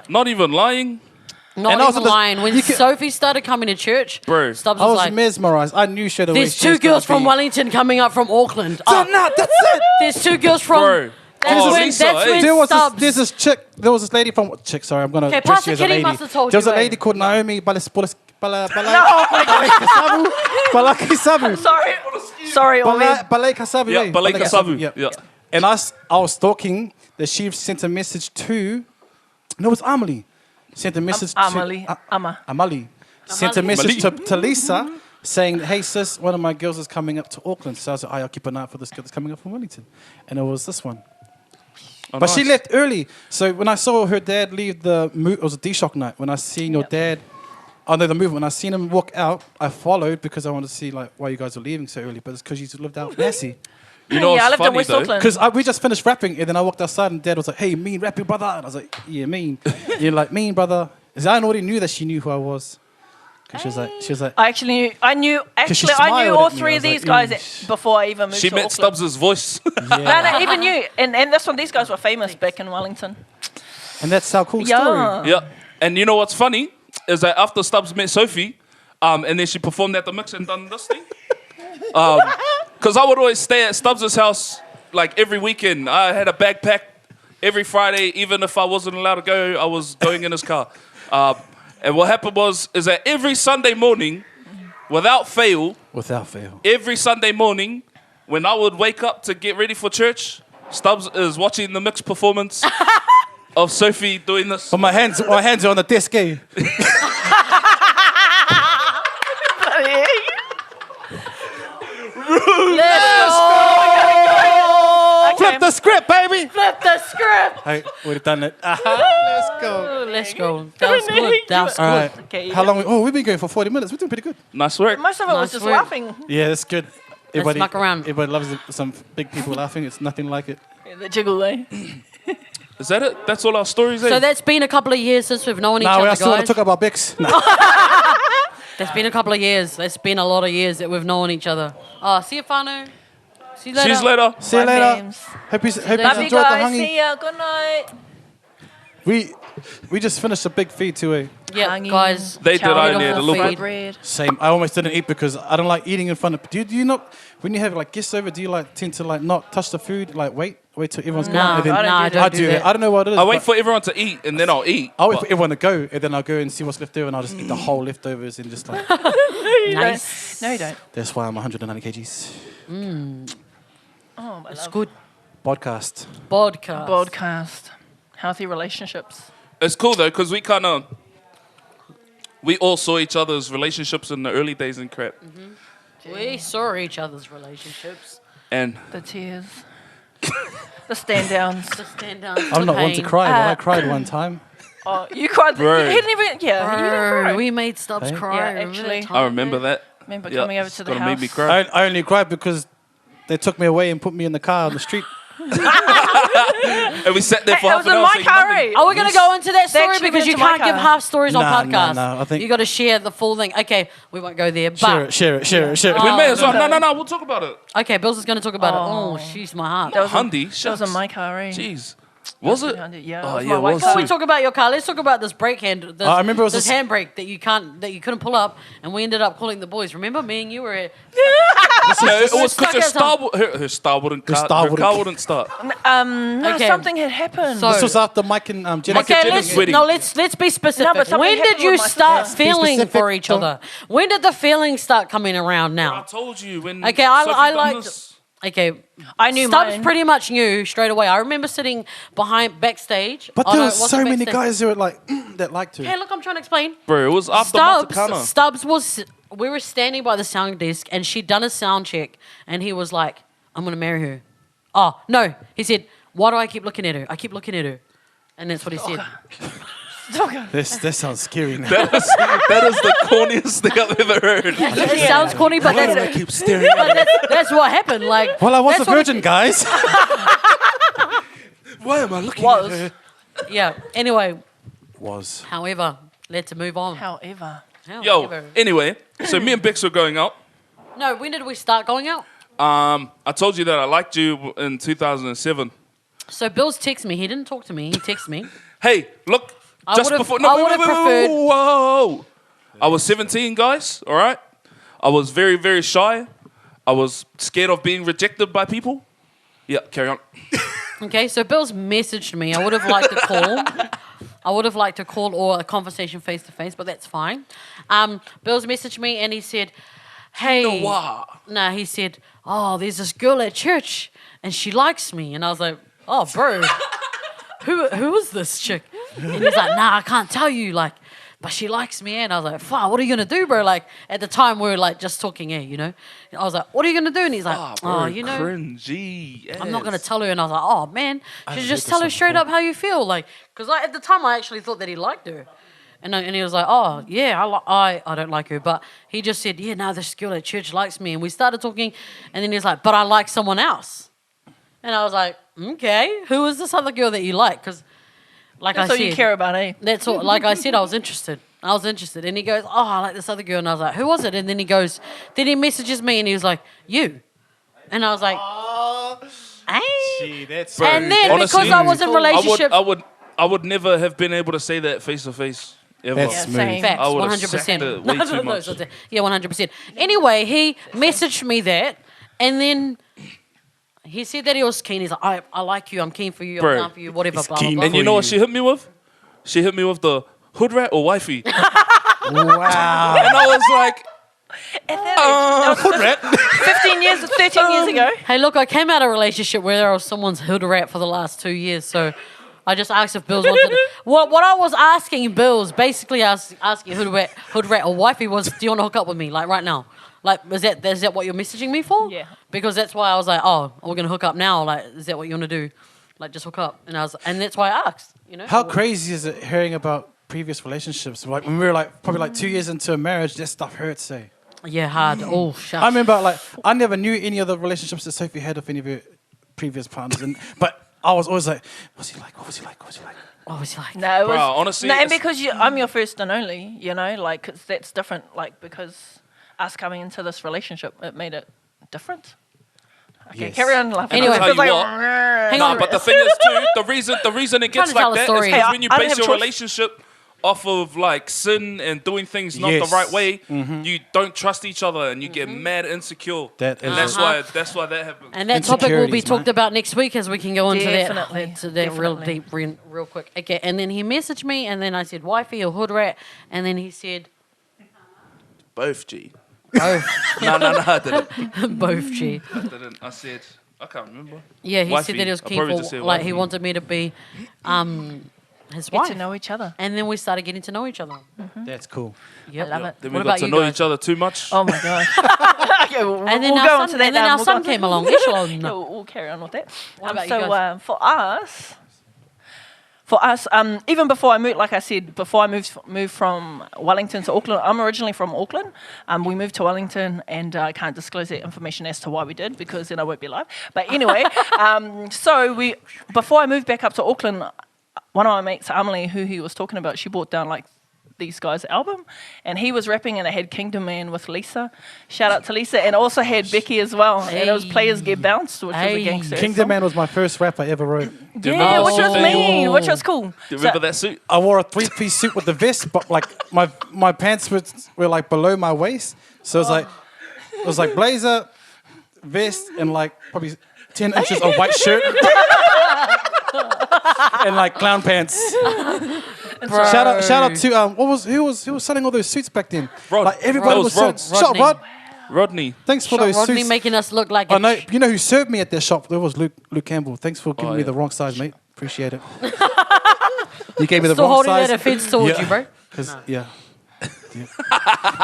Not even lying. Not And I was even on the- lying. When you can- Sophie started coming to church, Bro. Stubbs I was was like, mesmerized. I knew straight away. there's she was two girls gonna from be- Wellington coming up from Auckland. So, nah, that's it. There's two girls from... Bro. That's Oh, when, Lisa, that's hey. when There's this chick. There was this lady from sorry, I'm gonna Okay, address Pastor you as a Kenny lady. must have told There was you, a lady eh? called Naomi Balaki Sabu. Sorry, Omi. Balai Kasabu. Yeah, Balai Kasabu. Yeah. Yeah. And I was stalking that she sent a message to. No, it was Amelie. Sent a message to Amali. Sent a message to Lisa saying, hey sis, one of my girls is coming up to Auckland. So I was like, I'll keep an eye out for this girl that's coming up from Wellington. And it was this one. Oh, But she nice. left early. So when I saw her dad leave it was a D-Shock night. When I seen your dad, the move. When I seen him walk out, I followed because I wanted to see like why you guys were leaving so early. But it's because you lived out Massey. You know Yeah, I what's lived in funny West though? Auckland. Because we just finished rapping, and then I walked outside, and Dad was like, hey, mean rapping, brother. And I was like, yeah, mean. You're like, mean, brother. Because I already knew that she knew who I was. Because she was like, I knew she all smiled at me. three I of was these like, guys before I even moved She to met Auckland. Stubbs' voice. No, even you. And this one, these guys were famous back in Wellington. and that's our cool Yeah. story. Yeah. And you know what's funny? Is that after Stubbs met Sophie, and then she performed at the mix and done this thing. Because I would always stay at Stubbs' house like every weekend. I had a backpack every Friday. Even if I wasn't allowed to go, I was going in his car. And what happened is that every Sunday morning, without fail, every Sunday morning, when I would wake up to get ready for church, Stubbs is watching the mix performance of Sophie doing this. But my hands are on the desk, eh? Flip the script, baby! Flip the script. Hey, we've done it. Let's go. Oh, let's go. That was good. That was All good. right. Okay, How long? We've been going for 40 minutes. We're doing pretty good. Nice work. Most of it was Nice just work. laughing. Yeah, it's good. muck around. Everybody loves some big people laughing. It's nothing like it. The jiggle, eh? Is that it? That's all our stories, eh? So that's been a couple of years since we've known each Now we other, still want guys. to talk about Bex. No. That's been a couple of years. That's been a lot of years that we've known each other. Oh, see you, Whānau. See you later. See you later. See you My later. names. Hope you later. Love you enjoyed the guys. hangi. See ya. Good night. We just finished a big feed too, eh? Yeah, Hanging. guys. They did Chow only it a off little the bit. bread. Same. I almost didn't eat because I don't like eating in front of. Do you not? When you have like guests over, do you like tend to like not touch the food? Like wait till everyone's No, gone. and then- I don't I do do that. that. I don't know what it is. I wait but for everyone to eat and then I'll eat. I wait But for everyone to go, and then I'll go and see what's left over, and I'll just eat the whole leftovers and just like. Nice. No, you don't. That's why I'm 190 kgs. Oh, my It's love. good. Podcast. Podcast. Podcast. Healthy relationships. It's cool though, because we all saw each other's relationships in the early days and crap. We saw each other's relationships. And The tears. The stand downs. The stand down. I'm not one to cry, but I cried one time. Oh, you cried. Bro. You didn't even. Yeah, you didn't cry. We made Stubbs Hey? cry. Yeah, Remember actually. that time? I remember that. Remember Yeah, coming over it's to the gonna house. make me cry. I only cried because they took me away and put me in the car on the street. And we sat there Hey, for it half was an in hour my saying car. nothing. Are we going to go into that story actually because went you to my can't give car. half stories on Nah, podcasts? I think- you got to share the full thing. Okay, we won't go there. But Share it. We may as well. No, we'll talk about it. okay, Bill's is going to talk about it. Oh. Oh, she's my heart. That was Hundy, That was in my car. Eh? Jeez. Was it? Yeah. Oh, it was yeah, my it white was car. Before we talk about your car, let's talk about this brake hand. This, I remember it was this this- handbrake that you couldn't pull up, and we ended up calling the boys. Remember, me and you were at No, it was stuck because at her star wouldn't Her car, star her wouldn't- car wouldn't start. No, Okay. something had happened. So- This was after Mike and Jenny. Okay, Okay, Jenny's wedding. let's be specific. No, but something when did happened you with my start sister. feeling Be for specific, each other? When did the feelings start coming around I now? told you when. Okay, I Sophie done liked. this. Okay, I knew Stubbs mine. pretty much knew straight away. I remember sitting behind backstage. But Oh, there no, was it wasn't so many backstage. guys who were like that liked her. Hey, look, I'm trying to explain. Bro, it was after Stubbs Matakana. was. We were standing by the sound desk, and she'd done a sound check, and he was like, "I'm gonna marry her." Oh no, he said, "Why do I keep looking at her? I keep looking at her," and that's what he said. That sounds scary now. That is the corniest thing I've ever heard. It sounds corny, but Why do I that's, keep staring at her? that's what happened. Like, Well, I was a that's what virgin, guys. Why am I looking at her? Yeah. Anyway, Was. however, let's move on. However, Yo, anyway, so me and Bex were going out. No, when did we start going out? I told you that I liked you in 2007. So Bill's text me. He didn't talk to me. He texted me. Hey, look, I just would've- before. I would've preferred- Whoa! I was 17, guys. All right. I was very, very shy. I was scared of being rejected by people. Yeah, carry on. Okay, so Bill's messaged me. I would have liked to call. I would have liked to call or a conversation face to face, but that's fine. Bill's messaged me and he said, "Hey, no, he said, oh, there's this girl at church and she likes me," and I was like, "Oh, bro, who is this chick?" And he's like, "Nah, I can't tell you, like, but she likes me." And I was like, "Fuck, what are you gonna do, bro?" Like at the time we were like just talking, you know. I was like, "What are you gonna do?" And he's like, "Oh, you know." Cringy. I'm not gonna tell her, and I was like, "Oh man, should just tell her straight up how you feel," like, because at the time I actually thought that he liked her, and he was like, "Oh yeah, I don't like her," but he just said, "Yeah, no, this girl at church likes me," and we started talking, and then he's like, "But I like someone else," and I was like, "Okay, who is this other girl that you like?" Because, like that's I all said, you care about, eh? that's all. Like I said, I was interested. And he goes, "Oh, I like this other girl," and I was like, "Who was it?" And then he messages me, and he was like, "You," and I was like, "Hey." Gee, that's And then Honestly, because I was in relationship, I would never have been able to say that face to face ever. That's Yeah, smooth. same. facts, I would've 100%. sacked it way too much. Yeah, 100%. Anyway, he messaged me that, and then he said that he was keen. He's like, I like you, I'm keen for you, Bro, I'm down for you, whatever, he's blah, keen blah, And blah. you know what she hit me with? She hit me with the hood rat or wifey. And Wow. I was like, At that age, that was 15 years, 13 years ago. Hey, look, I came out of a relationship where I was someone's hood rat for the last 2 years, so I just asked if Bills wanted to. What I was asking Bills, basically asking hood rat or wifey was, do you want to hook up with me, like right now? Like, is that what you're messaging me for? Yeah. Because that's why I was like, oh, we're going to hook up now. Like, is that what you want to do? Like, just hook up. And that's why I asked, you know? How crazy is it hearing about previous relationships? Like when we were like probably like 2 years into a marriage, that stuff hurts, eh? Yeah, hard. Oh, shut I remember like I never knew any of the relationships that Sophie had with any of her previous partners, but I was always like, what's he like? What was he like? What was he like? What was he like? No, it was, Bro, honestly, no, and it's- because I'm your first and only, you know, like 'cause that's different. Like because us coming into this relationship, it made it different. Okay, Yes. carry on laughing. Anyway. It feels Tell you like, what. Hang Nah, on. but the thing is too, the reason it gets Trying to tell like a that is story. because Hey, when you I don't base have your choice. relationship off of like sin and doing things not Yes. the right way, you don't trust each other and you get mad insecure. That and is that's why that happens. And that topic will be Insecurities, talked mate. about next week as we can go into Definitely, that, to that real definitely. deep, real quick. Okay, and then he messaged me, and then I said, wifey or hood rat, and then he said, Both, G. both, No, I didn't. both, G. I didn't. I said, I can't remember. Yeah, he Wifey. said that he was I keen probably for, just said like, he wifey. wanted me to be his get wife. to know each other. And then we started getting to know each other. That's cool. Yep. I love it. Then What we got about to you know guys? each other too much. Oh my gosh. Okay, we'll And then we'll our go son, on to that. and then now. our We'll son go on to- came along. Echelon. Yeah, we'll carry on with that. What about you so guys? for us, even before I moved, like I said, before I moved from Wellington to Auckland, I'm originally from Auckland. We moved to Wellington, and I can't disclose that information as to why we did because then I won't be live. But anyway, before I moved back up to Auckland, one of my mates, Amelie, who he was talking about, she brought down like these guys' album, and he was rapping, and it had Kingdom Man with Lisa. Shout out to Lisa, and also had Becky as well. And it was Players Get Bounced, which was a Hey. gangster. Kingdom song. Man was my first rap I ever wrote. Do you Yeah, remember which that was suit? mean, which was cool. Do you remember that suit? I wore a 3-piece suit with the vest, but like my pants were like below my waist, so it was like blazer, vest, and like probably 10 inches of white shirt. And like clown pants. Shout out to who was selling all those suits back then? Rod. Like everybody That was was selling. Rodney. Shot Rod. Rodney. Thanks for Shot those Rodney suits. making us look like I a know. You know who served me at their shop? That was Luke Campbell. Thanks for giving me yeah. the wrong size, mate. Appreciate it. You gave me the still wrong holding size. that offense towards you, bro. Yeah.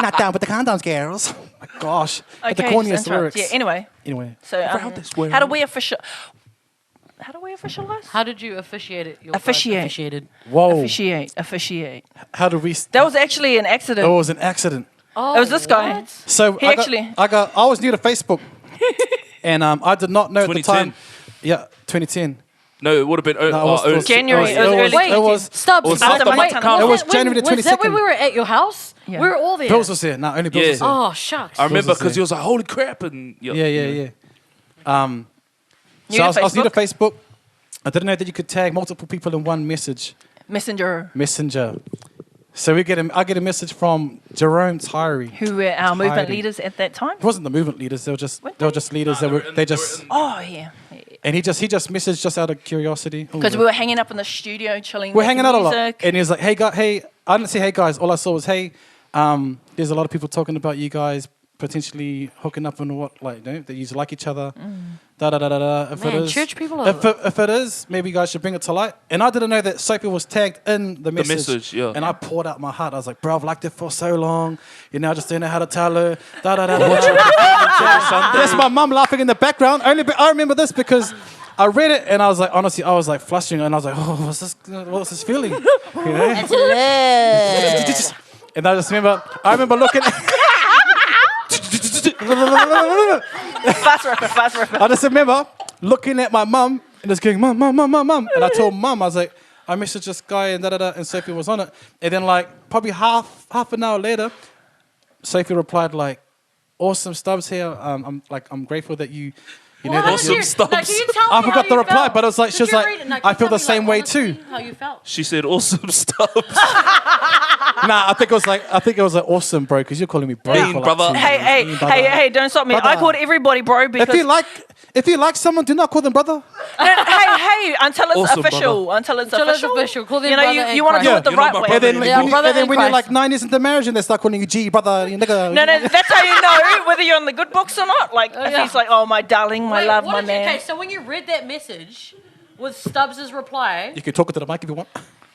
Not down with the condoms, girls. Oh my gosh. But the Okay, corniest just interrupt. lyrics. Yeah, anyway. Anyway. So how do we officialize? How did you officiate it? Your Officiate. guys officiated. Whoa. Officiate. How do we? That was actually an It accident. was an accident. Oh, It was this guy. what? So He I actually- was new to Facebook, and I did not know at the 2010. time. Yeah, 2010. No, it would have been January. It was Wait, it was Stubbs. was after wait, Mountain Carnival. It was January the Was that when 22nd. we were at your house? Yeah. We were all there. Bills was here. No, only Bills Yeah. was here. Oh, shucks. I remember was because there. he was like, "Holy crap!" And Yeah. New So to I was new to Facebook? Facebook. I didn't know that you could tag multiple people in one Messenger. So I get a message from Jerome Tyree. Who were our movement Tyree. leaders at that time. It wasn't the movement leaders. They were just leaders. Oh, yeah. And he just messaged just out of curiosity. Because we were hanging up in the studio chilling. We're making hanging out a lot. music. And he was like, hey, I didn't say hey guys. All I saw was hey, there's a lot of people talking about you guys potentially hooking up and what, like, that you like each other. Da da da da da. If Man, it is, church people are- if it is, maybe you guys should bring it to light. And I didn't know that Sophie was tagged in the message. message, yeah. And I poured out my heart. I was like, bro, I've liked it for so long. I just didn't know how to tell her. Da da da da. That's my mum laughing in the background. I remember this because I read it and I was like, honestly, I was like flushing and I was like, oh, what's this feeling? It's love. And I remember looking. Fast rapper. I just remember looking at my mum and just going, mum. And I told mum, I was like, I messaged this guy and and Sophie was on it. And then like probably half an hour later, Sophie replied like, awesome Stubbs here. I'm grateful that you know Well, that how did you. you- Stubbs. no, can you tell I me forgot how the you reply, felt? but it was like Did she was you like, read it? No, I can you feel the tell me, same way honestly too. How you felt? She said, "Awesome stuff." Nah, I think it was like awesome, bro, because you're calling me bro. Mean, for, like, brother. 2 Hey, years. Mean, brother. hey, don't stop me. I Brother. called everybody bro because If you like someone, do not call them brother. hey, until it's Awesome, official. Until it's Until it's official. official. Call them you know, brother in you want to do Christ. it the You're not right my way. brother And then, Yeah, brother in when you're Christ. like 9 years into marriage and they start calling you G, brother, you nigga. No, that's how you know whether you're in the good books or not. Like, if yeah. he's like, oh, my darling, my Wait, love, what my did you- man. Okay, so when you read that message with Stubbs' reply, You can talk it to the mic if you want.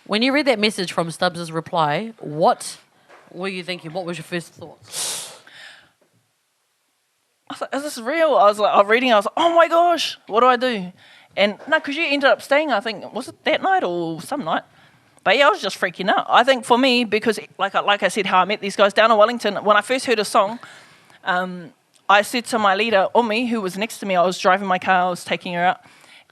when you read that message from Stubbs' reply, what were you thinking? What was your first thoughts? I was like, is this real? I was reading, I was like, oh my gosh, what do I do? And no, because you ended up staying, I think, was it that night or some night? But yeah, I was just freaking out. I think for me, because like I said, how I met these guys down in Wellington, when I first heard a song, I said to my leader, Umi, who was next to me, I was driving my car, I was taking her out,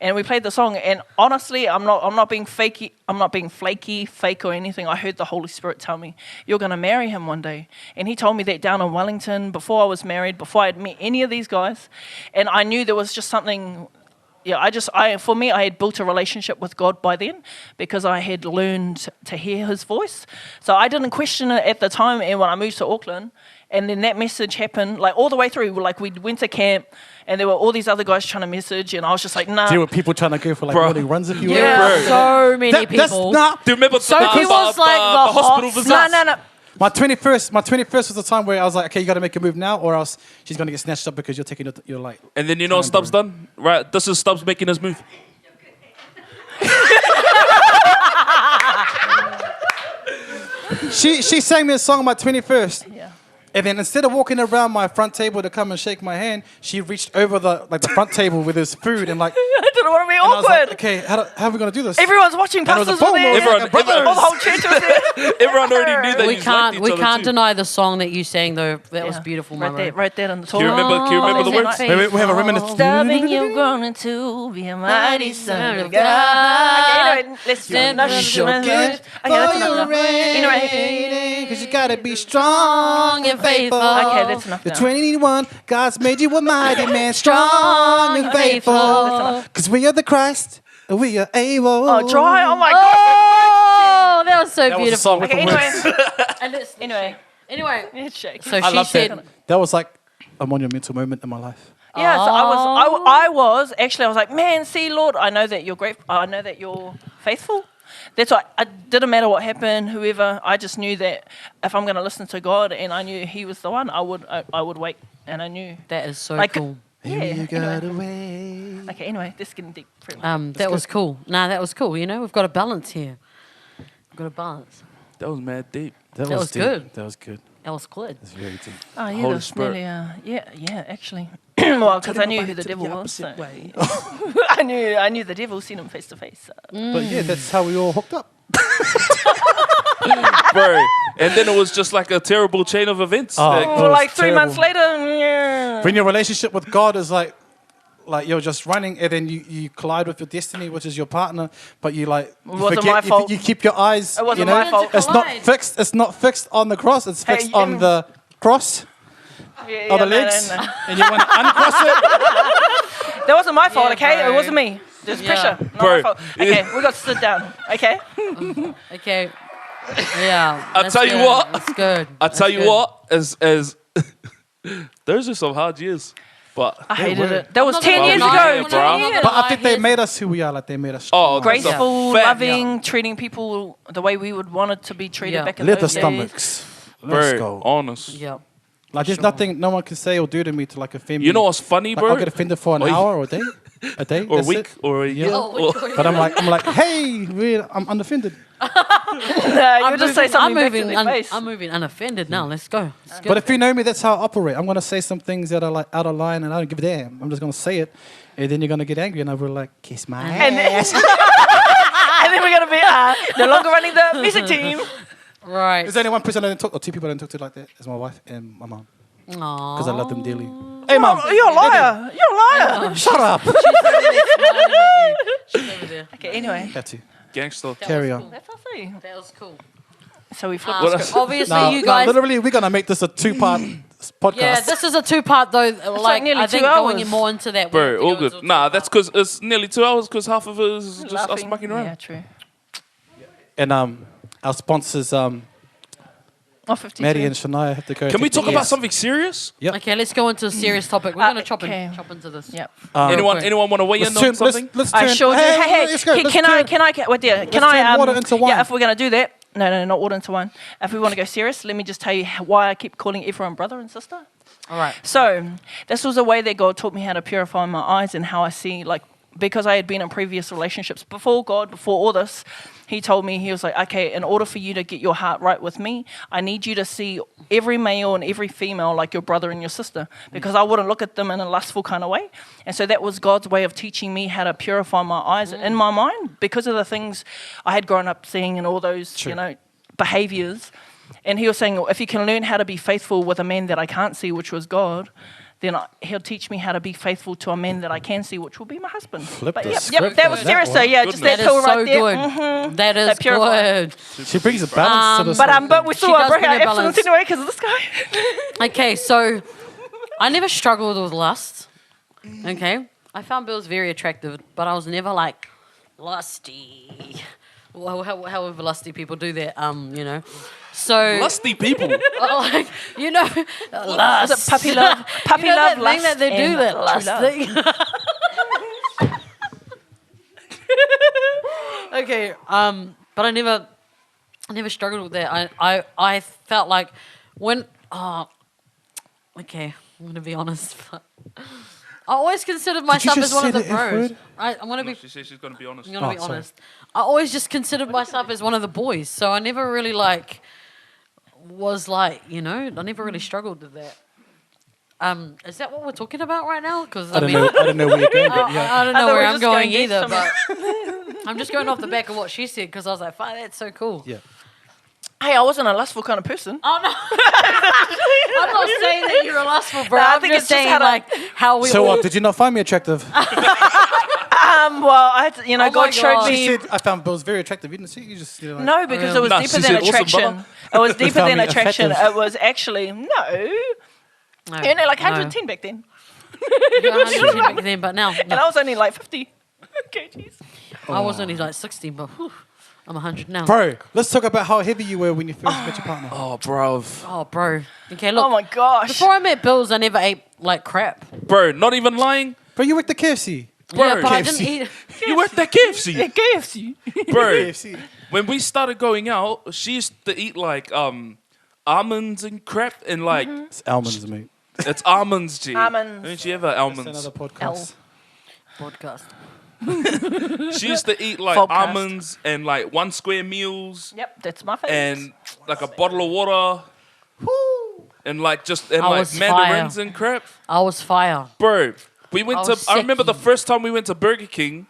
and we played the song. And honestly, I'm not being fakey, I'm not being flaky, fake or anything. I heard the Holy Spirit tell me, you're going to marry him one day. And he told me that down in Wellington, before I was married, before I had met any of these guys. And I knew there was just something. Yeah, for me, I had built a relationship with God by then because I had learned to hear his voice. So I didn't question it at the time. And when I moved to Auckland, and then that message happened, like all the way through, like we went to camp and there were all these other guys trying to message and I was just like, nah. Deal with people trying to go for like Bro. morning runs if you will. Yeah, bro. so many That's people. not. Do you remember Sophie was like the hospital hot- visits? No. My 21st was the time where I was like, okay, you got to make a move now, or else she's gonna get snatched up because you're taking your like. And then you know what Stubbs done? Right, this is Stubbs making his move. She sang me a song on my 21st. Yeah. And then instead of walking around my front table to come and shake my hand, she reached over the front table with his food and like. I didn't want to be And I was awkward. like, okay, how are we gonna do this? Everyone's watching. And it was a Pastors were phone there. call. Everyone- All the whole church was there. Everyone already knew that we you liked can't each we other can't too. deny the song that you sang though. That was Yeah. beautiful, Wrote Monroe. that on the Can you toilet. remember the words? Wait, we have a reminiscence. Stubbing, you're going to be a mighty son of God. Okay, anyway, let's Stand no, up, Show Good. good Okay, that's for enough your now. Anyway. rating, 'cause you gotta be strong and faithful. Okay, that's enough The now. 21, God's made you a mighty man, strong and faithful. 'Cause we are the Christ, and we are able. Oh, dry. Oh my God. Oh, that was so That was a beautiful. song with Okay, the anyway. words. And it's- Anyway. anyway, It's shaky. so I she love said, that. That was like a monumental moment in my life. Yeah, so I was like, man, see, Lord, I know that you're great. I know that you're faithful. That's why it didn't matter what happened, whoever. I just knew that if I'm going to listen to God, and I knew He was the one, I would wait, and I knew. that is so Like, cool. Yeah. You got Anyway. away. Okay. Anyway, this is getting deep. That was cool. Nah, that was cool. You know, we've got a balance here. We've got a balance. That was mad deep. That was deep. good. That was good. That was good. That's very deep. Oh yeah, Holy that's Spirit. nearly. Yeah, actually. Well, because I knew who the devil was. So. I knew the devil. Seen him face to face. So. But yeah, that's how we all hooked up. Bro. And then it was just like a terrible chain of events. Oh. that- Well, like 3 terrible. months later. Yeah. When your relationship with God is like like you're just running and then you collide with your destiny, which is your partner, but you like you wasn't my fault. You keep your eyes. It wasn't you know, my fault. It's not Collide. fixed. It's not fixed on the cross. It's fixed on the cross Yeah, or the no, legs, no, no. and you want to uncross it. That wasn't my fault, Yeah, okay? bro. It wasn't me. There's Yeah. pressure. Not Bro. my fault. Okay, we got to sit down. Okay. Okay. Yeah. I'll that's tell you good. what. That's good. I tell That's you good. what, as those are some hard years, but I hated were. it. That was I'm not 10 gonna years lie, ago. bro. 10 I'm not years. gonna But I lie, think they here's- made us who we are. Like they made us. Oh, strong. that's a Graceful, fact. loving, treating people the way we would want it to be treated Yeah. back in Leather those days. stomachs. Let's bro, go. honest. Yeah. Like there's Sure. nothing no one can say or do to me to like offend me. You know what's funny, Like, bro? I'll get offended for an Oi. hour or a day, or a that's week, it. or a year. Oh, or- But I'm like, hey, I'm unoffended. No, you just say something back in their face. I'm moving unoffended now. Let's go. Let's go. But if you know me, that's how I operate. I'm gonna say some things that are like out of line, and I don't give a damn. I'm just gonna say it, and then you're gonna get angry, and I'll be like, kiss my And ass. then, and then we're going to be no longer running the music team. Right. There's only one person I didn't talk, or two people I didn't talk to like that. It's my wife and my mom, Aww. because I love them dearly. Hey, mom. You're a liar. You're a liar. Shut up. She's over there. Okay, anyway. Had to. Gangster. Carry on. Cool. That's our thing. That was cool. So we flipped Um, the What script. obviously, Now, you guys. literally, we're gonna make this a two-part podcast. Yeah, this is a two-part though. Like nearly I think 2 going hours. in more into that. we Bro, have to all go good. into Nah, two that's parts. because it's nearly 2 hours, because half of it is just us Laughing. mucking around. Yeah, true. And our sponsors, Oh, 52. Maddie and Shania, have to go. Can we take the talk about ears. something serious? Yep. Okay, let's go into a serious topic. We're gonna chop okay. into this. Yep. Anyone okay. want to weigh in Let's on turn, something? let's I turn, sure do. Hey, let's go. hey, Let's can turn- I, wait there, can let's I, turn water into wine. yeah, if we're going to do that, no, not water into wine. If we want to go serious, let me just tell you why I keep calling everyone brother and sister. All right. So, this was a way that God taught me how to purify my eyes and how I see, like, because I had been in previous relationships before God, before all this, he told me, he was like, okay, in order for you to get your heart right with me, I need you to see every male and every female like your brother and your sister, because I wouldn't look at them in a lustful kind of way. And so that was God's way of teaching me how to purify my eyes in my mind because of the things I had grown up seeing and all those, Sure. you know, behaviors. And he was saying, if you can learn how to be faithful with a man that I can't see, which was God, then he'll teach me how to be faithful to a man that I can see, which will be my husband. Flip But the yep, script that on was that serious. one. So yeah, just Goodness. that That pill is right so there. good. That is That purifies. good. She brings a balance to this. But we She still does break bring our a balance. abstinence anyway because of this guy. Okay, so I never struggled with lust. Okay, I found Bill's very attractive, but I was never like lusty. Well, however lusty people do that, you know. So Lusty people. like, you know, Is lust. it puppy love? Puppy You know love, that lust, thing that they do, and that true lust love. thing. Okay, but I never struggled with that. I felt like when okay, I'm gonna be honest. But I always considered myself just as one of say the the F bros. word? I'm gonna be. She says she's going to be honest. I'm gonna be Oh, sorry. honest. I always just considered myself as one of the boys, so I never really like was like, you know, I never really struggled with that. Is that what we're talking about right now? Because I don't know where you're going, but yeah. I don't I know thought where we were I'm just going going either, deep but I'm just going off the back of what she said because I was like, "Fuck, that's so cool." Yeah. Hey, I wasn't a lustful kind of person. Oh no, I'm not saying that you're a lustful, bro. Nah, I I'm think just it's just saying how to- like how we So all. what? Did you not find me attractive? Well, I had to, you know, Oh my God showed God. She me. said I found Bill's very attractive. You didn't see? You just like, No, because it was Nah, deeper she than said, "Awesome, attraction. brother." It was deeper found than me attraction. effective. It was actually no. No, You know, like no. 110 back then, You're 110 back then, but now and no. I was only like 50 kgs. I was only like 16, but whew, I'm 100 now. Bro, let's talk about how heavy you were when you first met your partner. Oh, bro. Oh, bro. Okay, look. Oh my gosh. Before I met Bills, I never ate like crap. Bro, not even lying. Bro, you worked at KFC. Yeah, Bro, but I KFC. didn't eat. You worked at KFC. Yeah, KFC. Bro, KFC. when we started going out, she used to eat like almonds and crap and like It's almonds, mate. it's almonds, G. Almonds. Don't you ever That's almonds? another podcast. Podcast. She used to eat like Podcast. almonds and like 1 square meals Yep, that's my favorite. and like a bottle of water. And like just and I like was mandarins fire. and crap. I was fire. Bro, we went I to. was I remember the sick. first time we went to Burger King,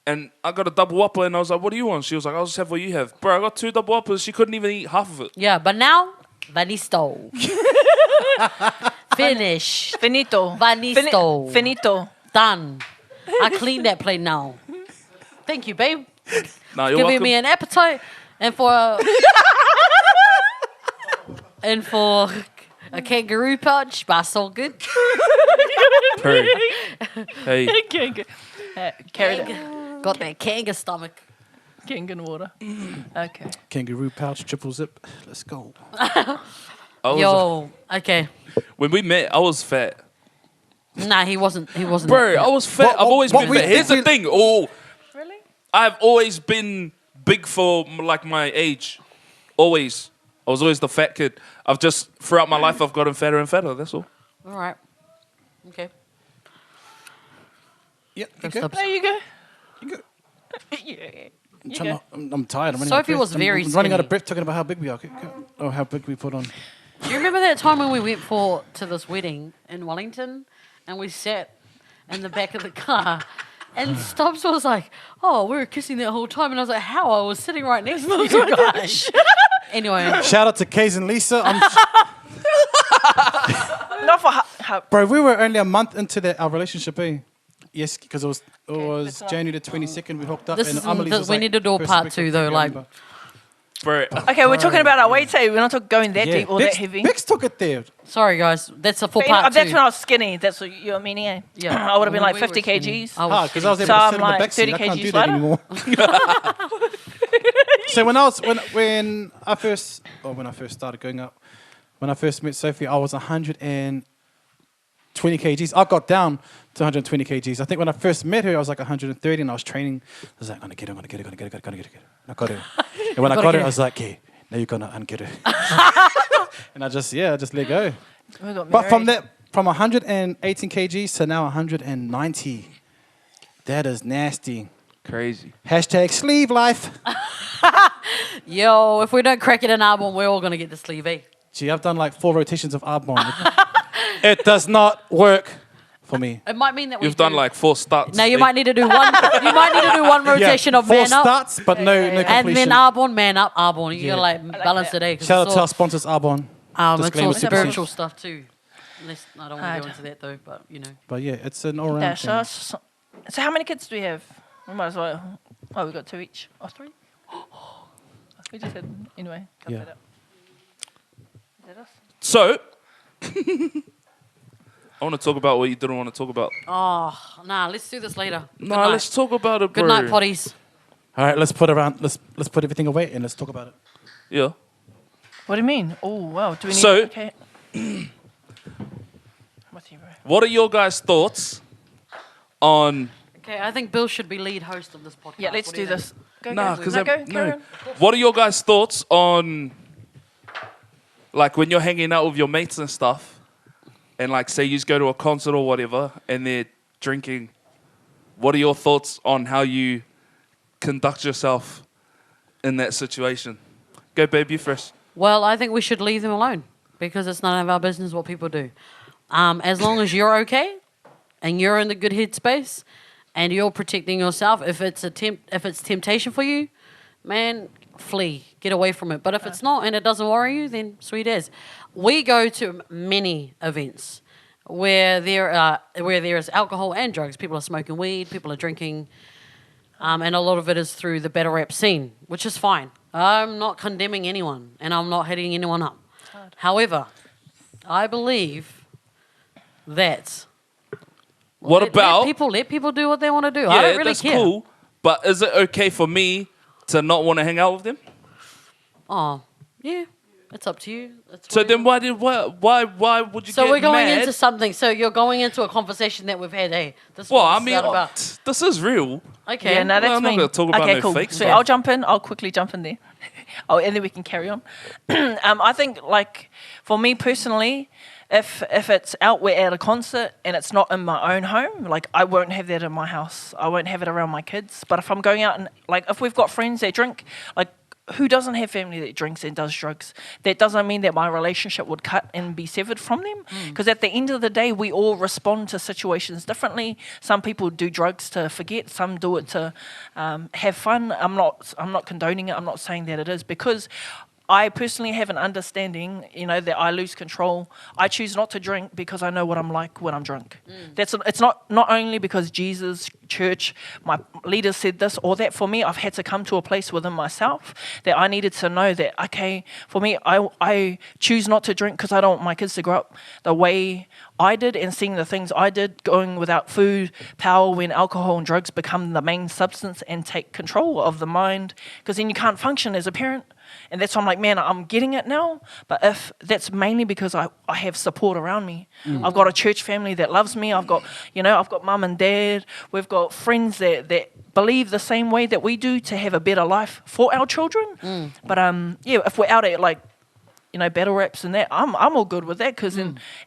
and I got a double whopper, and I was like, "What do you want?" She was like, "I'll just have what you have." Bro, I got 2 double whoppers. She couldn't even eat half of it. Yeah, but now, Vanisto. Finish. Finito. Vanisto. Finito. done. I cleaned that plate now. Thank you, babe. No, you're Giving welcome. me an appetite and for a kangaroo pouch, but it's all good. Purr. Hey, Kangan. Carried it. Got that kanga stomach. Kangan water. Okay. Kangaroo pouch, triple zip. Let's go. I was, Yo, okay. when we met, I was fat. Nah, he wasn't. He wasn't. Bro, that I fat. was fat. What- I've always what been we fat. Here's the did- thing. Oh, Really? I've always been big for like my age. Always. I was always the fat kid. I've just, throughout my life, I've gotten fatter and fatter. That's all. All right. Okay. Yeah, Good okay. stuff. There you go. You go. Yeah. I'm, You trying go. to- I'm tired. I'm running Sophie out of breath. was very I'm running out of skinny. breath talking about how big we are. Okay, go. Oh, how big we put on. Do you remember that time when we went to this wedding in Wellington, and we sat in the back of the car, and Stubbs was like, "Oh, we were kissing that whole time," and I was like, "How? I was sitting right next to you guys." Anyway, Shout out to Kays and Lisa. Not for hope. Bro, we were only a month into our relationship, eh? Yes, because it was that's enough. January the 22nd we hooked up. This and is- Amelie's this- was we like need to do a first part week of two, though, February, like- Bro, Okay, we're talking about our weight today. We're not going that deep or Bex, that heavy. Bex took it there. sorry guys, that's a full But, you know, part that's two. when I was skinny. That's what you're meaning, eh? Yeah. I would have been When like we were 50 skinny. kgs. I was Hard, because I was able So to I'm sit in the like back seat. 30 I can't do kgs that lighter. anymore. So when I first started going up, when I first met Sophie, I was 120 kgs. I got down to 120 kgs. I think when I first met her, I was like 130, and I was training. I was like, I'm gonna get her. And I got her. And when I got her, I was like, okay, now you're gonna unget her. And I just let go. We got But from married. from 118 kgs to now 190, that is nasty. crazy. Hashtag sleeve life. Yo, if we don't crack it in Arbonne, we're all gonna get the sleeve, eh? Gee, I've done like 4 rotations of Arbonne. It does not work for me. It might mean that You've done like 4 starts. Now you might need to do one. You might need to do one rotation of 4 man up, starts, but no and completion. then Arbonne, man up, Arbonne. You Yeah. gotta like like balance that. it, eh? 'cause Shout out it's to all- our sponsors, Arbonne. It's all Disclaimer, 2%. spiritual stuff too. Unless I don't want to Hard. go into that though, but you know. But yeah, it's an all-round Yeah, thing. so how many kids do we have? We might as well. Oh, we got 2 each. Oh, 3? We just had, anyway, cut Yeah. that up. Is that us? So, I want to talk about what you didn't want to talk about. Oh, nah, let's do this later. Good No, night. let's talk about it, bro. Good night, potties. All right, let's put everything away and let's talk about it. Yeah. What do you mean? Oh, wow. Do we need So- okay. What's he, bro? What are your guys' thoughts on... Okay, I think Bill should be lead host of this podcast. Yeah, let's What do you think? this. Go, Nah, go. because No, go, carry no. on. What are your guys' thoughts on, like, when you're hanging out with your mates and stuff, and like, say you just go to a concert or whatever, and they're drinking? What are your thoughts on how you conduct yourself in that situation? Go, babe, you first. Well, I think we should leave them alone because it's none of our business what people do. As long as you're okay and you're in the good headspace and you're protecting yourself, if it's temptation for you, man, flee, get away from it. But if it's not and it doesn't worry you, then sweet as. We go to many events where there is alcohol and drugs. People are smoking weed, people are drinking, and a lot of it is through the battle rap scene, which is fine. I'm not condemning anyone, and I'm not hitting anyone up. However, I believe that What about... let people do what they want to do. yeah, I don't really that's care. cool, but is it okay for me to not want to hang out with them? Oh, yeah, it's up to you. It's So what then you- why would you So get we're going mad? into something. So you're going into a conversation that we've had. Hey, this is Well, what I this mean, is all about. this is real. Okay. Yeah, no, that's I'm not me. gonna talk about okay, no cool. fake So stuff. I'll jump in. I'll quickly jump in there. Oh, and then we can carry on. I think, like, for me personally, if it's we're at a concert and it's not in my own home, like, I won't have that in my house. I won't have it around my kids. But if I'm going out and, like, if we've got friends that drink, like, who doesn't have family that drinks and does drugs? That doesn't mean that my relationship would cut and be severed from them. Because at the end of the day, we all respond to situations differently. Some people do drugs to forget. Some do it to have fun. I'm not condoning it. I'm not saying that it is, because I personally have an understanding, that I lose control. I choose not to drink because I know what I'm like when I'm drunk. It's not only because Jesus, church, my leaders said this or that. For me, I've had to come to a place within myself that I needed to know that, okay, for me, I choose not to drink because I don't want my kids to grow up the way I did and seeing the things I did, going without food, power, when alcohol and drugs become the main substance and take control of the mind, because then you can't function as a parent. And that's why I'm like, man, I'm getting it now. But if that's mainly because I have support around me. I've got a church family that loves me. I've got mum and dad. We've got friends that believe the same way that we do to have a better life for our children. But if we're out at battle raps and that, I'm all good with that, because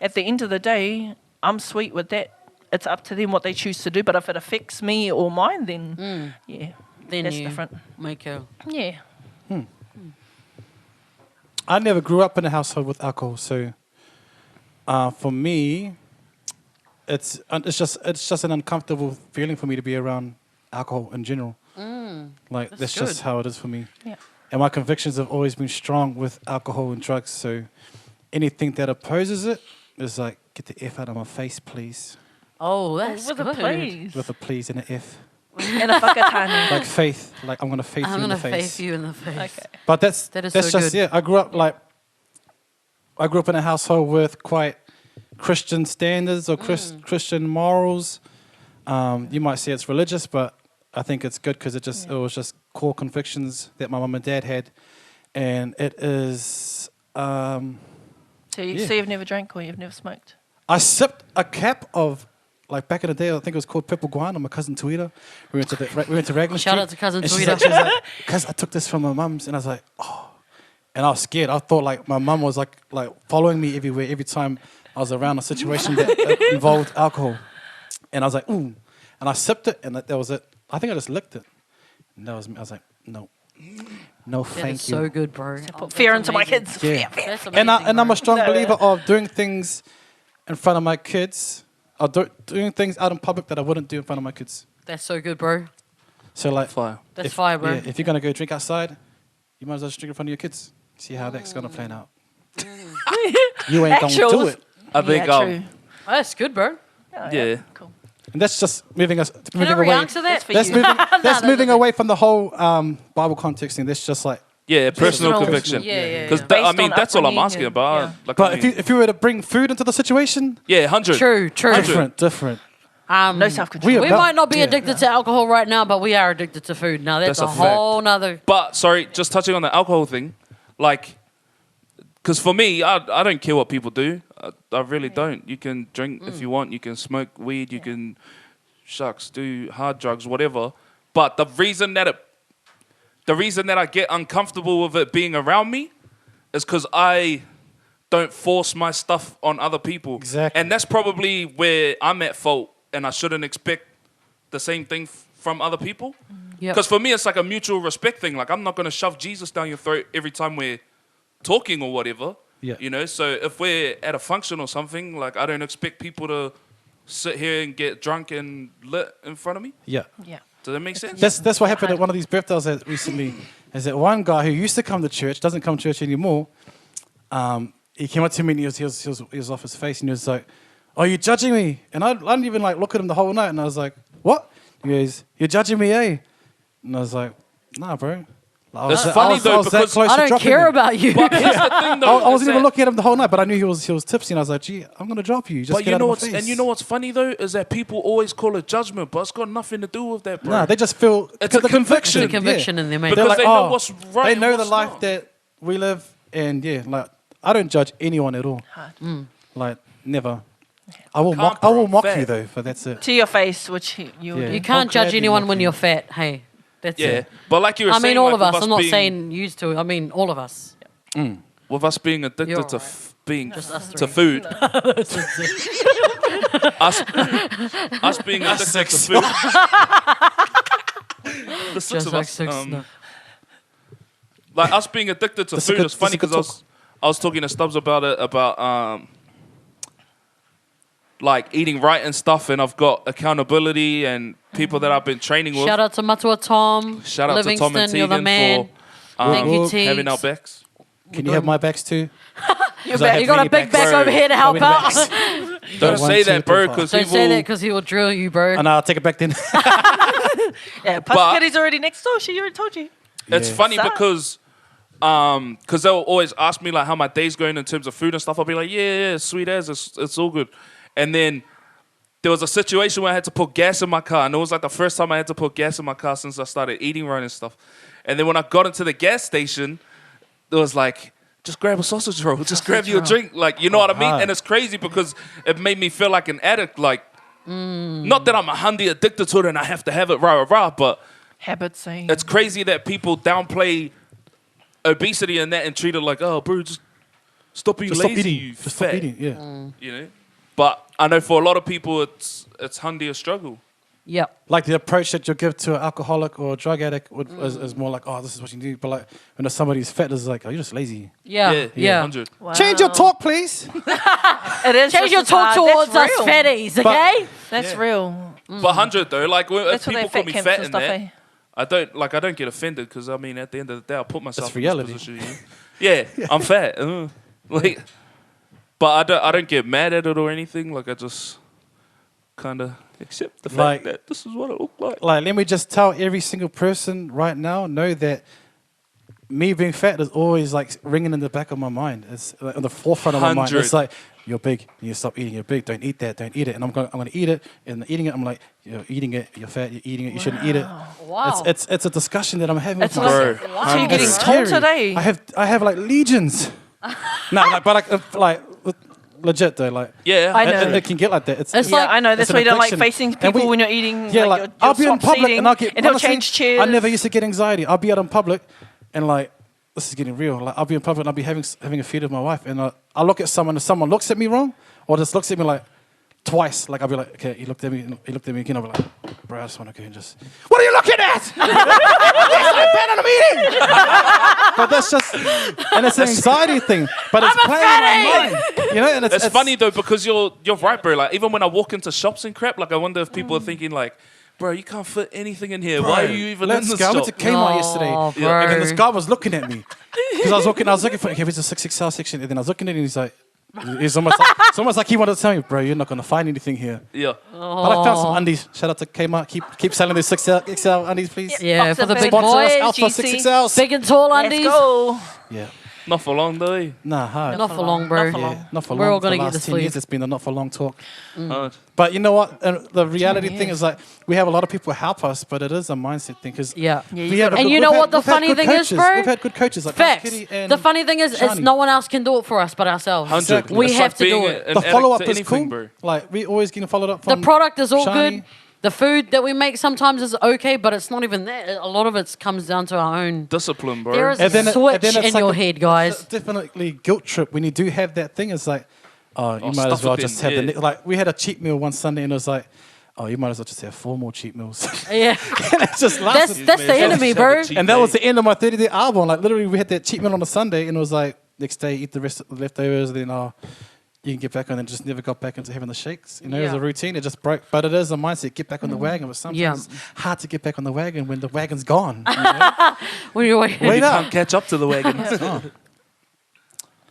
at the end of the day, I'm sweet with that. It's up to them what they choose to do. But if it affects me or mine, then Then that's you different. make a... Yeah. I never grew up in a household with alcohol, so for me, it's just an uncomfortable feeling for me to be around alcohol in general. That's just how it is for me. Yeah. And my convictions have always been strong with alcohol and drugs, so anything that opposes it is like, get the F out of my face, please. Oh, that's With good. a please. With a please and an F. And a whakatane. Like faith. Like, I'm going to faith I'm you in going the to face. face you in the face. Okay. But that's That is that's so just, good. I grew up in a household with quite Christian standards or Christian morals. You might say it's religious, but I think it's good because it was just core convictions that my mum and dad had. And it is... So you've never drank or you've never smoked? I sipped a cap of, like back in the day, I think it was called Purple Guan, my cousin Tweeter. We went to Raglan Street. Shout out to cousin and Tweeter. She was like, cuz I took this from my mum's, and I was like, oh. And I was scared. I thought like my mum was like following me everywhere, every time I was around a situation that involved alcohol. And I was like, ooh. And I sipped it, and that was it. I think I just licked it. And that was me. I was like, no. No, That thank is you. so good, bro. Put fear into my amazing. kids. Yeah. Fear. That's amazing, And I'm bro. a strong No, believer of doing things in front of my kids, or doing things out in public that I wouldn't do in front of my kids. That's so good, bro. So like, Fire. That's fire, bro. yeah, if you're gonna go drink outside, you might as well just drink in front of your kids. See how that's gonna plan out. You ain't gonna do Actuals. it, I think true. Oh, that's good, bro. Oh, Yeah. Cool. and that's just moving Can I away. react to that? That's for That's you. moving. That's that's moving okay. away from the whole Bible context thing. That's just like. Yeah, personal Personal. conviction. Yeah. Because Based I mean, on that's all I'm upbringing asking and- about. yeah. Like, But I mean, if you were to bring food into the situation, yeah, 100. True. different. No self-control. We about- might not be yeah. addicted to alcohol right now, but we are addicted to food. Now that's, That's a a fact. whole nother. But sorry, just touching on the alcohol thing, like, because for me, I don't care what people do. I really don't. You can drink if you want. You can smoke weed. You can, do hard drugs, whatever. But the reason that I get uncomfortable with it being around me is because I don't force my stuff on other people. Exactly. And that's probably where I'm at fault, and I shouldn't expect the same thing from other people. Yep. Because for me, it's like a mutual respect thing. Like, I'm not going to shove Jesus down your throat every time we're talking or whatever. Yeah. You know, so if we're at a function or something, like, I don't expect people to sit here and get drunk and lit in front of me. Yeah. Yeah. Does that make sense? That's what happened at one of these birthdays I had recently. Is that one guy who used to come to church, doesn't come to church anymore. He came up to me and he was off his face and he was like, "Are you judging me?" And I didn't even like look at him the whole night and I was like, "What?" He goes, "You're judging me, eh?" And I was like, "Nah, bro." Like, It's funny though, I was that because close I to don't dropping care him. about you. But here's the thing, though. I wasn't is even that- looking at him the whole night, but I knew he was tipsy, and I was like, "Gee, I'm gonna drop you." Just But get you out know of my what's face. and you know what's funny though is that people always call it judgment, but it's got nothing to do with that, bro. Nah, they just feel It's a the conviction. It's a conviction in there, mate. Because They're like, they know oh, what's right They and know the what's life not. that we live, and yeah, like I don't judge anyone at all. Like never. I will mock. I will mock fat. you though, but that's it. To your face, which you Yeah. would You do. can't I'll judge gladly anyone mock when you. you're fat. Hey, that's Yeah, it. but like you were I saying, mean, all like, of us. with I'm not being, saying used to. I mean, all of us. with us being addicted You're to right. being Just us to three. food. us being addicted to food. The six Just of like us, six. No. like us being addicted to That's a food good- is funny that's a good because I was talking to Stubbs about it like eating right and stuff, and I've got accountability and people that I've been training with. Shout out to Matua Tom. Shout out to Tom and Livingston, you're the Tegan man. for Thank you, T. having our backs. Can you have my bags too? You're 'Cause I back. have You got a many big bags. back over here to help many out. bags? Don't One, say two, that, three, bro, four. because Don't say that because he will drill you, bro. And I'll take it back then. Yeah, But- Pussycatty's already next door. She already told you. It's Yeah. funny Sad. because they'll always ask me like how my day's going in terms of food and stuff. I'll be like, yeah, sweet as, it's all good. And then there was a situation where I had to put gas in my car, and it was like the first time I had to put gas in my car since I started eating right and stuff. And then when I got into the gas station, it was like, just grab a sausage roll, just grab you a drink, like, you know what I mean? hard. And it's crazy because it made me feel like an addict, like, not that I'm a handy addicted to it and I have to have it, but Habits saying. it's crazy that people downplay obesity and that and treat it like, oh, bro, just stop being Just lazy, stop eating. you Just fat. stop eating. Yeah. You know? But I know for a lot of people, it's handy a struggle. Yep. Like the approach that you give to an alcoholic or a drug addict is more like, oh, this is what you do. But like when somebody's fat, it's like, oh, you're just lazy. Yeah. Yeah. 100. Wow. Change your talk, please. It is Change just your as talk hard. towards That's us real. fatties, okay? That's Yeah. real. But 100 though, like if That's what people they call fat me camps fat and and stuff, that, eh? I don't get offended because I mean at the end of the day, I'll put myself It's in reality. this position. Yeah, I'm fat. Like, but I don't get mad at it or anything. Like I just kind of accept the fact Like- that this is what it looked like. Like, let me just tell every single person right now, know that me being fat is always like ringing in the back of my mind. It's like on the forefront of my mind. 100. It's like, you're big. You need to stop eating. You're big. Don't eat that. Don't eat it. And I'm going to eat it. And eating it, I'm like, you're eating it. You're fat. You're eating it. You shouldn't eat it. Wow. It's a discussion that I'm having It's with like, myself. Wow. so you're It's getting scary. told today. I have like legions. No, like, but like legit though, like Yeah, I know. it can get like that. It's Yeah, like- I know. That's it's why an you don't like addiction. facing And people we- when you're eating. Yeah, like like you're I'll be in swap public seating, and I'll get. and they'll honestly, change chairs. I never used to get anxiety. I'll be out in public, and like this is getting real. Like I'll be in public and I'll be having a feed with my wife, and I look at someone, and someone looks at me wrong, or just looks at me like twice. Like I'll be like, okay, he looked at me again. I'll be like, bro, I just want to go and just. What are you looking at? Yes, I'm fat and I'm eating. But that's just, and it's an anxiety thing. But it's playing in my mind, you know. And it's funny though because you're right, bro. Like even when I walk into shops and crap, like I wonder if people are thinking like, bro, you can't fit anything in here. Why are you even in Let's this go. I shop? went to Kmart yesterday, bro. and then this guy was looking at me because I was looking for, okay, where's the 6XL section? And then I was looking at him, and he's like, it's almost like he wanted to tell me, bro, you're not gonna find anything here. Yeah. But I found some undies. Shout out to Kmart. Keep selling those 6XL undies, please. Yeah, Box for of the big big Sponsor us, boys. Alpha GC. 6XLs. Big and tall Let's undies. go. Yeah. Not for long though. Eh? Nah, hard. Not for long, bro. Not for long. Yeah, not for We're long. all gonna For the get last this 10 for you. years, it's been a not for long talk. Hard. But you know what? The reality 10 thing years. is like we have a lot of people help us, but it is a mindset thing because Yeah. Yeah, we you have gotta- And you we've know had- what the we've had funny good thing is, coaches. bro? We've had good coaches like Facts. Kitty and The funny thing is Shani. no one else can do it for us but ourselves. 100. Exactly. We It's have like to being do it. an the addict follow up to is anything, cool. bro. Like we always getting followed up The from product is all Shani. good. The food that we make sometimes is okay, but it's not even that. A lot of it comes down to our own. Discipline, bro. There is And then a it- switch and then it's in like your a- head, guys. It's definitely guilt trip when you do have that thing. It's like, oh, you might stuff as well it in, just have yeah. like we had a cheat meal one Sunday and it was like, oh, you might as well just have 4 more cheat meals. Yeah, And it just lasted. that's the Man, enemy, just have bro. a cheat And that day. was the end of my 30-day album. Like literally, we had that cheat meal on a Sunday, and it was like next day eat the rest of the leftovers. Then you can get back on, and just never got back into having the shakes. You know, it was Yeah. a routine. It just broke, but it is a mindset. Get back on the wagon, but sometimes Yeah. it's hard to get back on the wagon when the wagon's gone. You know? When you're waiting. Wait You up. can't catch up to the wagon.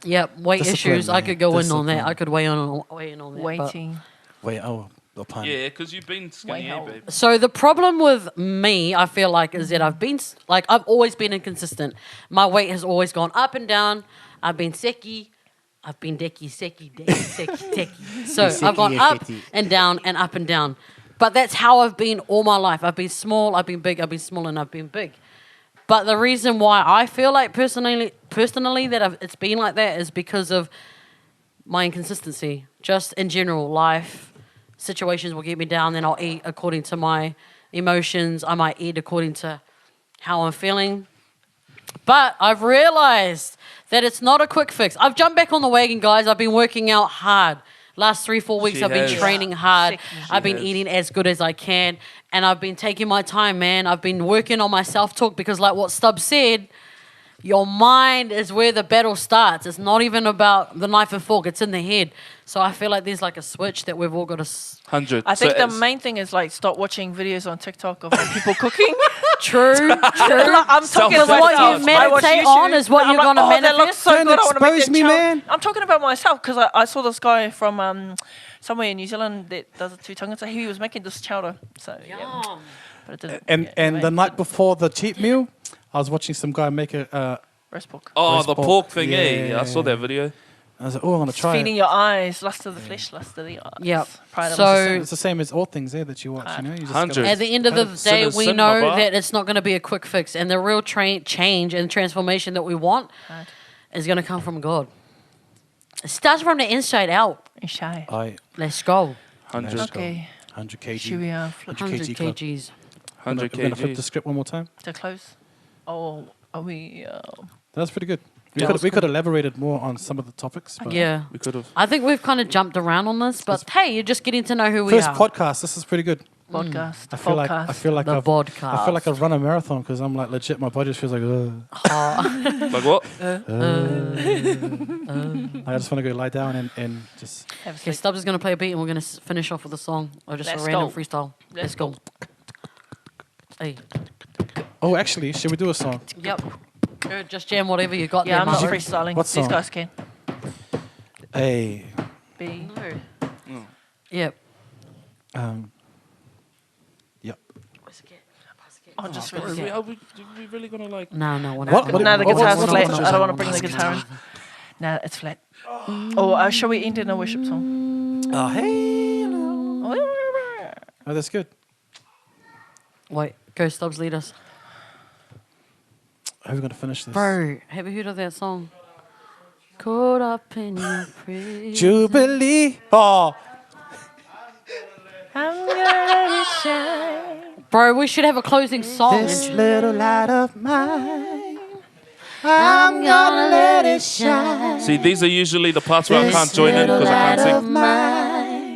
Yeah, weight Discipline, issues. I man. could go in on that. Discipline. I could weigh in on that. but- Waiting. Wait, oh, the pun. Yeah, because you've been skinny, Way babe. So the problem with me, I feel like, is that I've always been inconsistent. My weight has always gone up and down. I've been seki. I've been seki. So I've gone up and down and up and down. But that's how I've been all my life. I've been small, I've been big, I've been small, and I've been big. But the reason why I feel like personally that it's been like that is because of my inconsistency. Just in general, life situations will get me down. Then I'll eat according to my emotions. I might eat according to how I'm feeling. But I've realized that it's not a quick fix. I've jumped back on the wagon, guys. I've been working out hard. Last 3-4 weeks, She I've been has. training hard. Sick. I've been has. eating as good as I can. And I've been taking my time, man. I've been working on my self-talk because like what Stubb said, your mind is where the battle starts. It's not even about the knife and fork. It's in the head. So I feel like there's like a switch that we've all got to... 100. I think So the it's- main thing is like stop watching videos on TikTok of like, people cooking. True. I'm talking Because about what myself. you I watch meditate YouTube, on is what and I'm you're gonna oh, that looks manifest. so Don't good. I want to make expose that me, challenge. man. I'm talking about myself because I saw this guy from somewhere in New Zealand that does it 2 tongues. So he was making this chowder. So yeah, Yum. but it didn't. And yeah, and the anyway, night before the cheat meal, I was watching some guy make a. roast pork. Oh, Roast the pork. pork thing, eh? Yeah. I saw that video. I was like, oh, I'm gonna try Feeding it. your eyes, lust of the flesh, lust of the eyes. Yep. Pride of So- the It's the same as all things there that you watch. You know, you just 100. gotta- At the end of the day, Sinners we sin, know my bar. that it's not going to be a quick fix, and the real change and transformation that we want Right. is going to come from God. It starts from the inside out. And shy. I Let's go. 100, Okay. 100 Should kg. we flip 100 kg club. kgs. 100 We're gonna flip the kg. script one more time. to close? Oh, are we? That's pretty good. Yeah. We could elaborated more on some of the topics. But Yeah. We could have. I think we've kind of jumped around on this, but hey, you're just getting to know who we First are. podcast. This is pretty good. Podcast. I feel like podcast. The I podcast. feel like I've run a marathon because I'm like legit. My body just feels like. Like what? I just want to go lie down and just. Have a Okay, sleep. Stubbs is going to play a beat, and we're going to finish off with a song or just Let's a random go. freestyle. Let's go. Hey. Oh, actually, should we do a song? Yep. Just jam whatever you got Yeah, there, I'm not Mark. freestyling. What These song? guys can. Hey. Be. Yep. Yep. I'll just Are really. we really gonna like? No, we're not. What? No, the What- guitar's what's- flat. what's- I don't want to bring the guitar in. No, it's flat. Oh, shall we end in a worship song? Oh, hey. Oh, that's good. Wait, go Stubbs, lead us. How are we gonna finish this? Bro, have you heard of that song? Caught up in your praise. Jubilee. Oh, I'm gonna let it shine. Bro, we should have a closing song. this little light of mine. I'm gonna let it shine. See, these are usually the parts where I can't join in because I can't sing.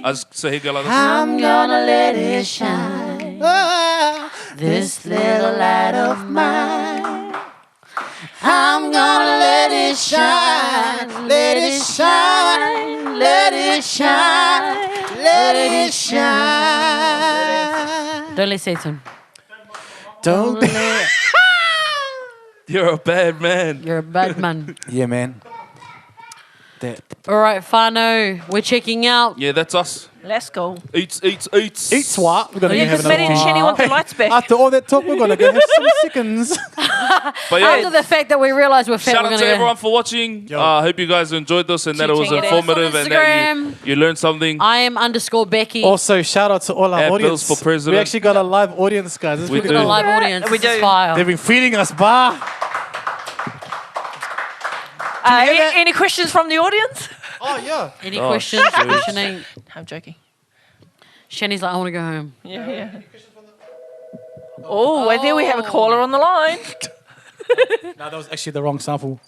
I just say, hey, go like this. I'm gonna let it shine. Oh, This little light of mine. I'm gonna let it shine. Let it shine. Let it shine. Let it shine. Don't let Satan. Don't. You're a bad man. You're a bad man. Yeah, man. That. All right, Fano, we're checking out. Yeah, that's us. Let's go. Eats. Eat swat. We're gonna Yeah, go have because Maddie and another Shani want the lights back. After all that talk, we're gonna go have some chickens. But After yeah, the fact that we realize we're fat, shout we're out going to everyone for watching. Yo. I hope you guys enjoyed this and that it was Cheating it is. informative and that Instagram. you learned something. I am _Becky. Also, shout out to all our Add audience. Bills for president. We actually got a live audience, guys. This is We pretty We've got a do. live audience. We This is do. fire. They've been feeding us bar. Any questions from the audience? Oh yeah. Any Oh, questions? shoot. Shani, I'm joking. Shani's like, I want to go home. Yeah. Oh, wait, there we have a caller on the line. No, that was actually the wrong sample.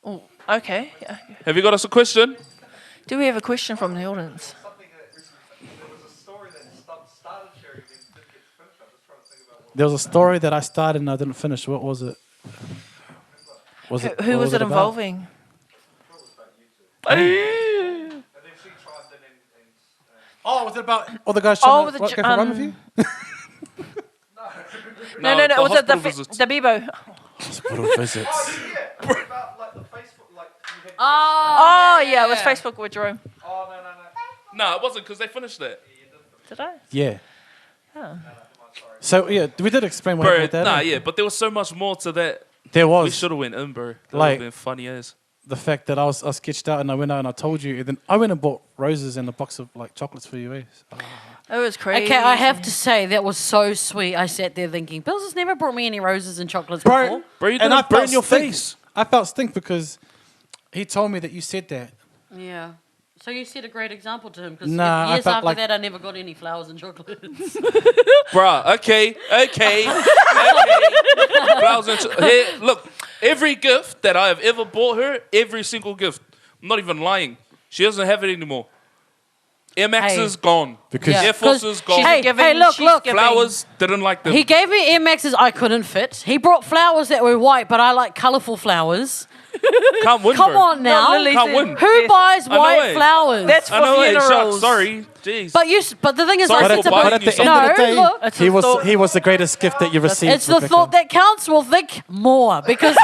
Oh, okay. Yeah. Have you got us a question? Do we have a question from the audience? There was a story that I started and I didn't finish. What was it? Was it? Who what was it about? involving? Oh, was it about all the guys trying with to the go for a run with you? No. the Was it the hospital visits. the Bebo? Hospital visits. Oh, yeah, it was Facebook with Jerome. No, it wasn't because they finished that. Did I? Yeah. Oh. So yeah, we did explain what Bro, happened with that. nah, eh? yeah, but there was so much more to that. There We was should have went in, bro. That would Like- have been funny as. the fact that I was sketched out and I went out and I told you, and then I went and bought roses and a box of like chocolates for you. Eh? It was crazy. Okay, I have to say, that was so sweet. I sat there thinking, Bills has never brought me any roses and chocolates Bro, before. Bro, you and didn't burn your stink. face. I felt stink because he told me that you said that. Yeah. So you set a great example to him because Nah, I years felt after like- that, I never got any flowers and chocolates. Bruh, okay. Flowers and here, look, every gift that I have ever bought her, every single gift, I'm not even lying, she doesn't have it anymore. Air Max Hey. is gone. Because- Yeah. Air Force is gone. Hey, giving- look, she's look. giving- Flowers didn't like them. He gave me Air Maxes I couldn't fit. He brought flowers that were white, but I like colourful flowers. Can't win, Come bro. on now. No, Lily's Can't in- win. Who Yes. buys I know white it. flowers? That's I for know it. funerals. Sorry. Jeez. but the thing is, Sorry I for think buying But at you the end of the No, day, look. It's he a was thought. he was the greatest gift that you received. it's the Rebecca. thought that counts. Well, think more because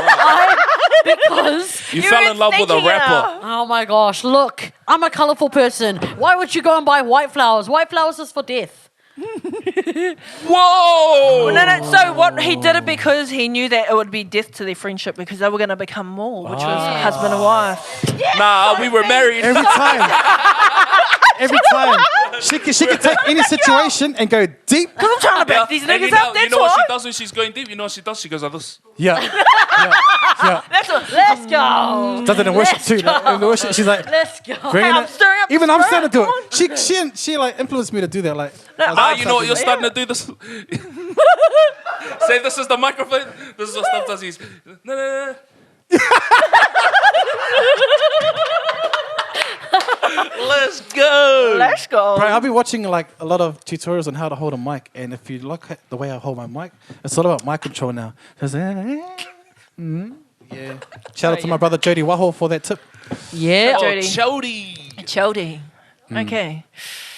because You You fell were in love with a thinking, rapper. oh my gosh, look, I'm a colourful person. Why would you go and buy white flowers? White flowers is for death. Whoa! No. So what he did it because he knew that it would be death to their friendship because they were going to become more, which was husband and wife. Nah, we were married. Every time. Every time. She could take any situation and go deep. Because I'm trying to back these And niggas you know, up. That's you know what why. she does when she's going deep? You know what she does? She goes like this. Yeah. Yeah. That's what. Let's go. Does it in worship Let's too. Like, in go. worship, she's like Let's go. bringing I'm it. stirring up the Even I'm spirit, starting to do come it. She like influenced me to do that. Like, Nah, you know what? You're starting to do this. Say this is the microphone. This is what stuff does. He's no. Let's go. Let's go. Bro, I've been watching like a lot of tutorials on how to hold a mic, and if you look at the way I hold my mic, it's all about mic control now. Yeah. Shout out to my brother Jody Waho for that tip. Yeah. Oh, Jody. Chody. Chody. Okay.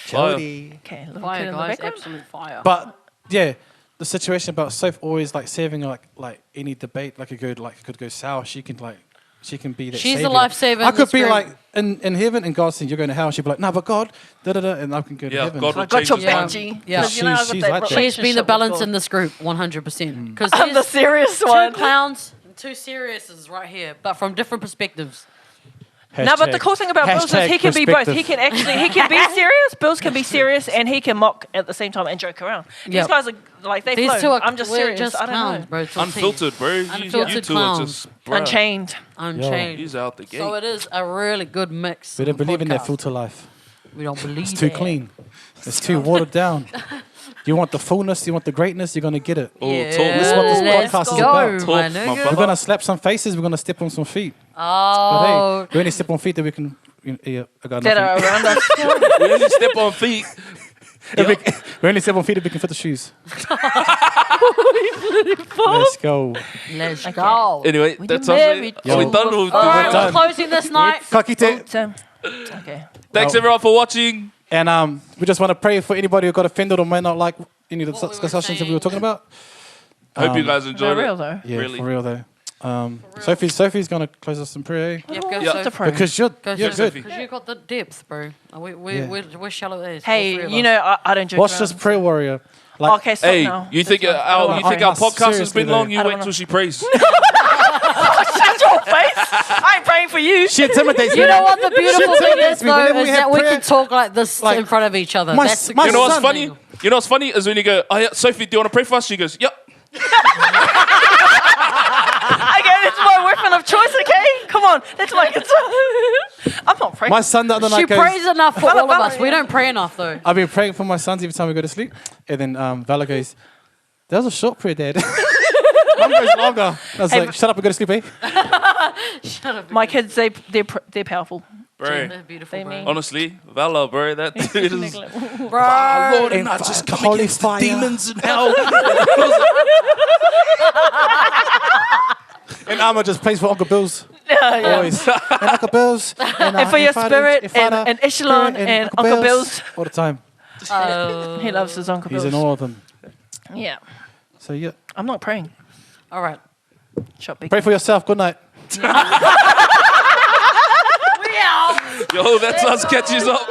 Jody. Okay. Little kid Fire, in the guys. background. Absolute fire. But yeah, the situation about Soph always like saving like any debate like it could go sour. She can be that. She's the savior. lifesaver I in could this be group. like in heaven and God saying you're going to hell. And she'd be like, no, but God, and I can go to Yeah, heaven. God will I got change your his Yeah. mind. Benji. Yeah. 'Cause, you know, I got She's that like that. She has been the relationship with balance God. in this group, 100%. Because I'm the serious two one. clowns, and two seriouses right here, but from different perspectives. No, but the cool thing about Bills is Hashtag he can be both. He perspective. can be serious. Bills can be serious, and he can mock at the same time and joke around. These Yep. guys are like they These flow. two are I'm just we're serious. just I don't clowns, know. bro. It's a team. Unfiltered, bro. You Unfiltered two are clowns. just bruh. Unchained. Unchained. He's out the gate. So it is a really good mix. We don't of believe in that podcast. filter life. We don't believe It's too that. clean. It's too watered down. You want the fullness, you want the greatness, you're gonna get it. Oh, Yeah, talk. This is what this let's podcast is go, about. my Talk, my nigga. brother. We're gonna slap some faces, we're gonna step on some feet. But Oh, hey, we only step on feet that we can. Yeah, I got That are nothing. around us. We only step on feet. We only step on feet that we can fit the shoes. Let's go. let's go. Anyway, When that's you're us. married Are we to done? a Or All right, We're we're done. closing this night. Kakite. Okay. Thanks Oh. everyone for watching. And we just want to pray for anybody who got offended or may not like any of the What we were discussions that we saying. Uh, were talking about. Hope you guys For enjoyed real it. though. Yeah, Really? for real though. Sophie's gonna close us in prayer. Yep, go, Yeah. Soph. To pray. Because you're Go, good. Soph, because you got the depth, bro. We're shallow as. all three Hey, of you us. know I don't joke Watch around. this prayer warrior. Like, Okay, stop Hey, now. you think This one. I don't our wanna- I- podcast has seriously been long? though. You I don't wait wanna- till she prays. Shut your face! I ain't praying for you. she intimidates me. You know what the beautiful thing intimidates is, me though, whenever we is have that we prayer. can talk like this Like, in front of each other. my That's the s- my You know what's son- funny? You know what's funny is when you go, oh yeah, Sophie, do you want to pray for us? She goes, yep. Okay, that's my weapon of choice. Okay, come on, that's my guitar. I'm not praying. My son the other She night goes, prays enough for Vala, all of Vala, us. We yeah. don't pray enough, though. I've been praying for my sons every time we go to sleep. And then Vala goes, that was a short prayer, Dad. Mine goes longer. I was Hey, like, shut up and go to sleep, eh? Shut up. My kids, they're powerful. Bro, They're beautiful, They bro. mean- honestly, Vala, bro, that dude is... Bro. Lord, And and I fire, just the come holy against the fire. demons in hell. And Amma just plays for Uncle Bill's. Yeah. Always. And Uncle Bill's. And for your spirit, and Echelon, and Uncle Bill's. All the time. He loves his Uncle He's Bill's. in all of them. Yeah, So yeah. I'm not praying. All right. Shut big. Pray for yourself. Good night. We out. Yo, that's us catches up.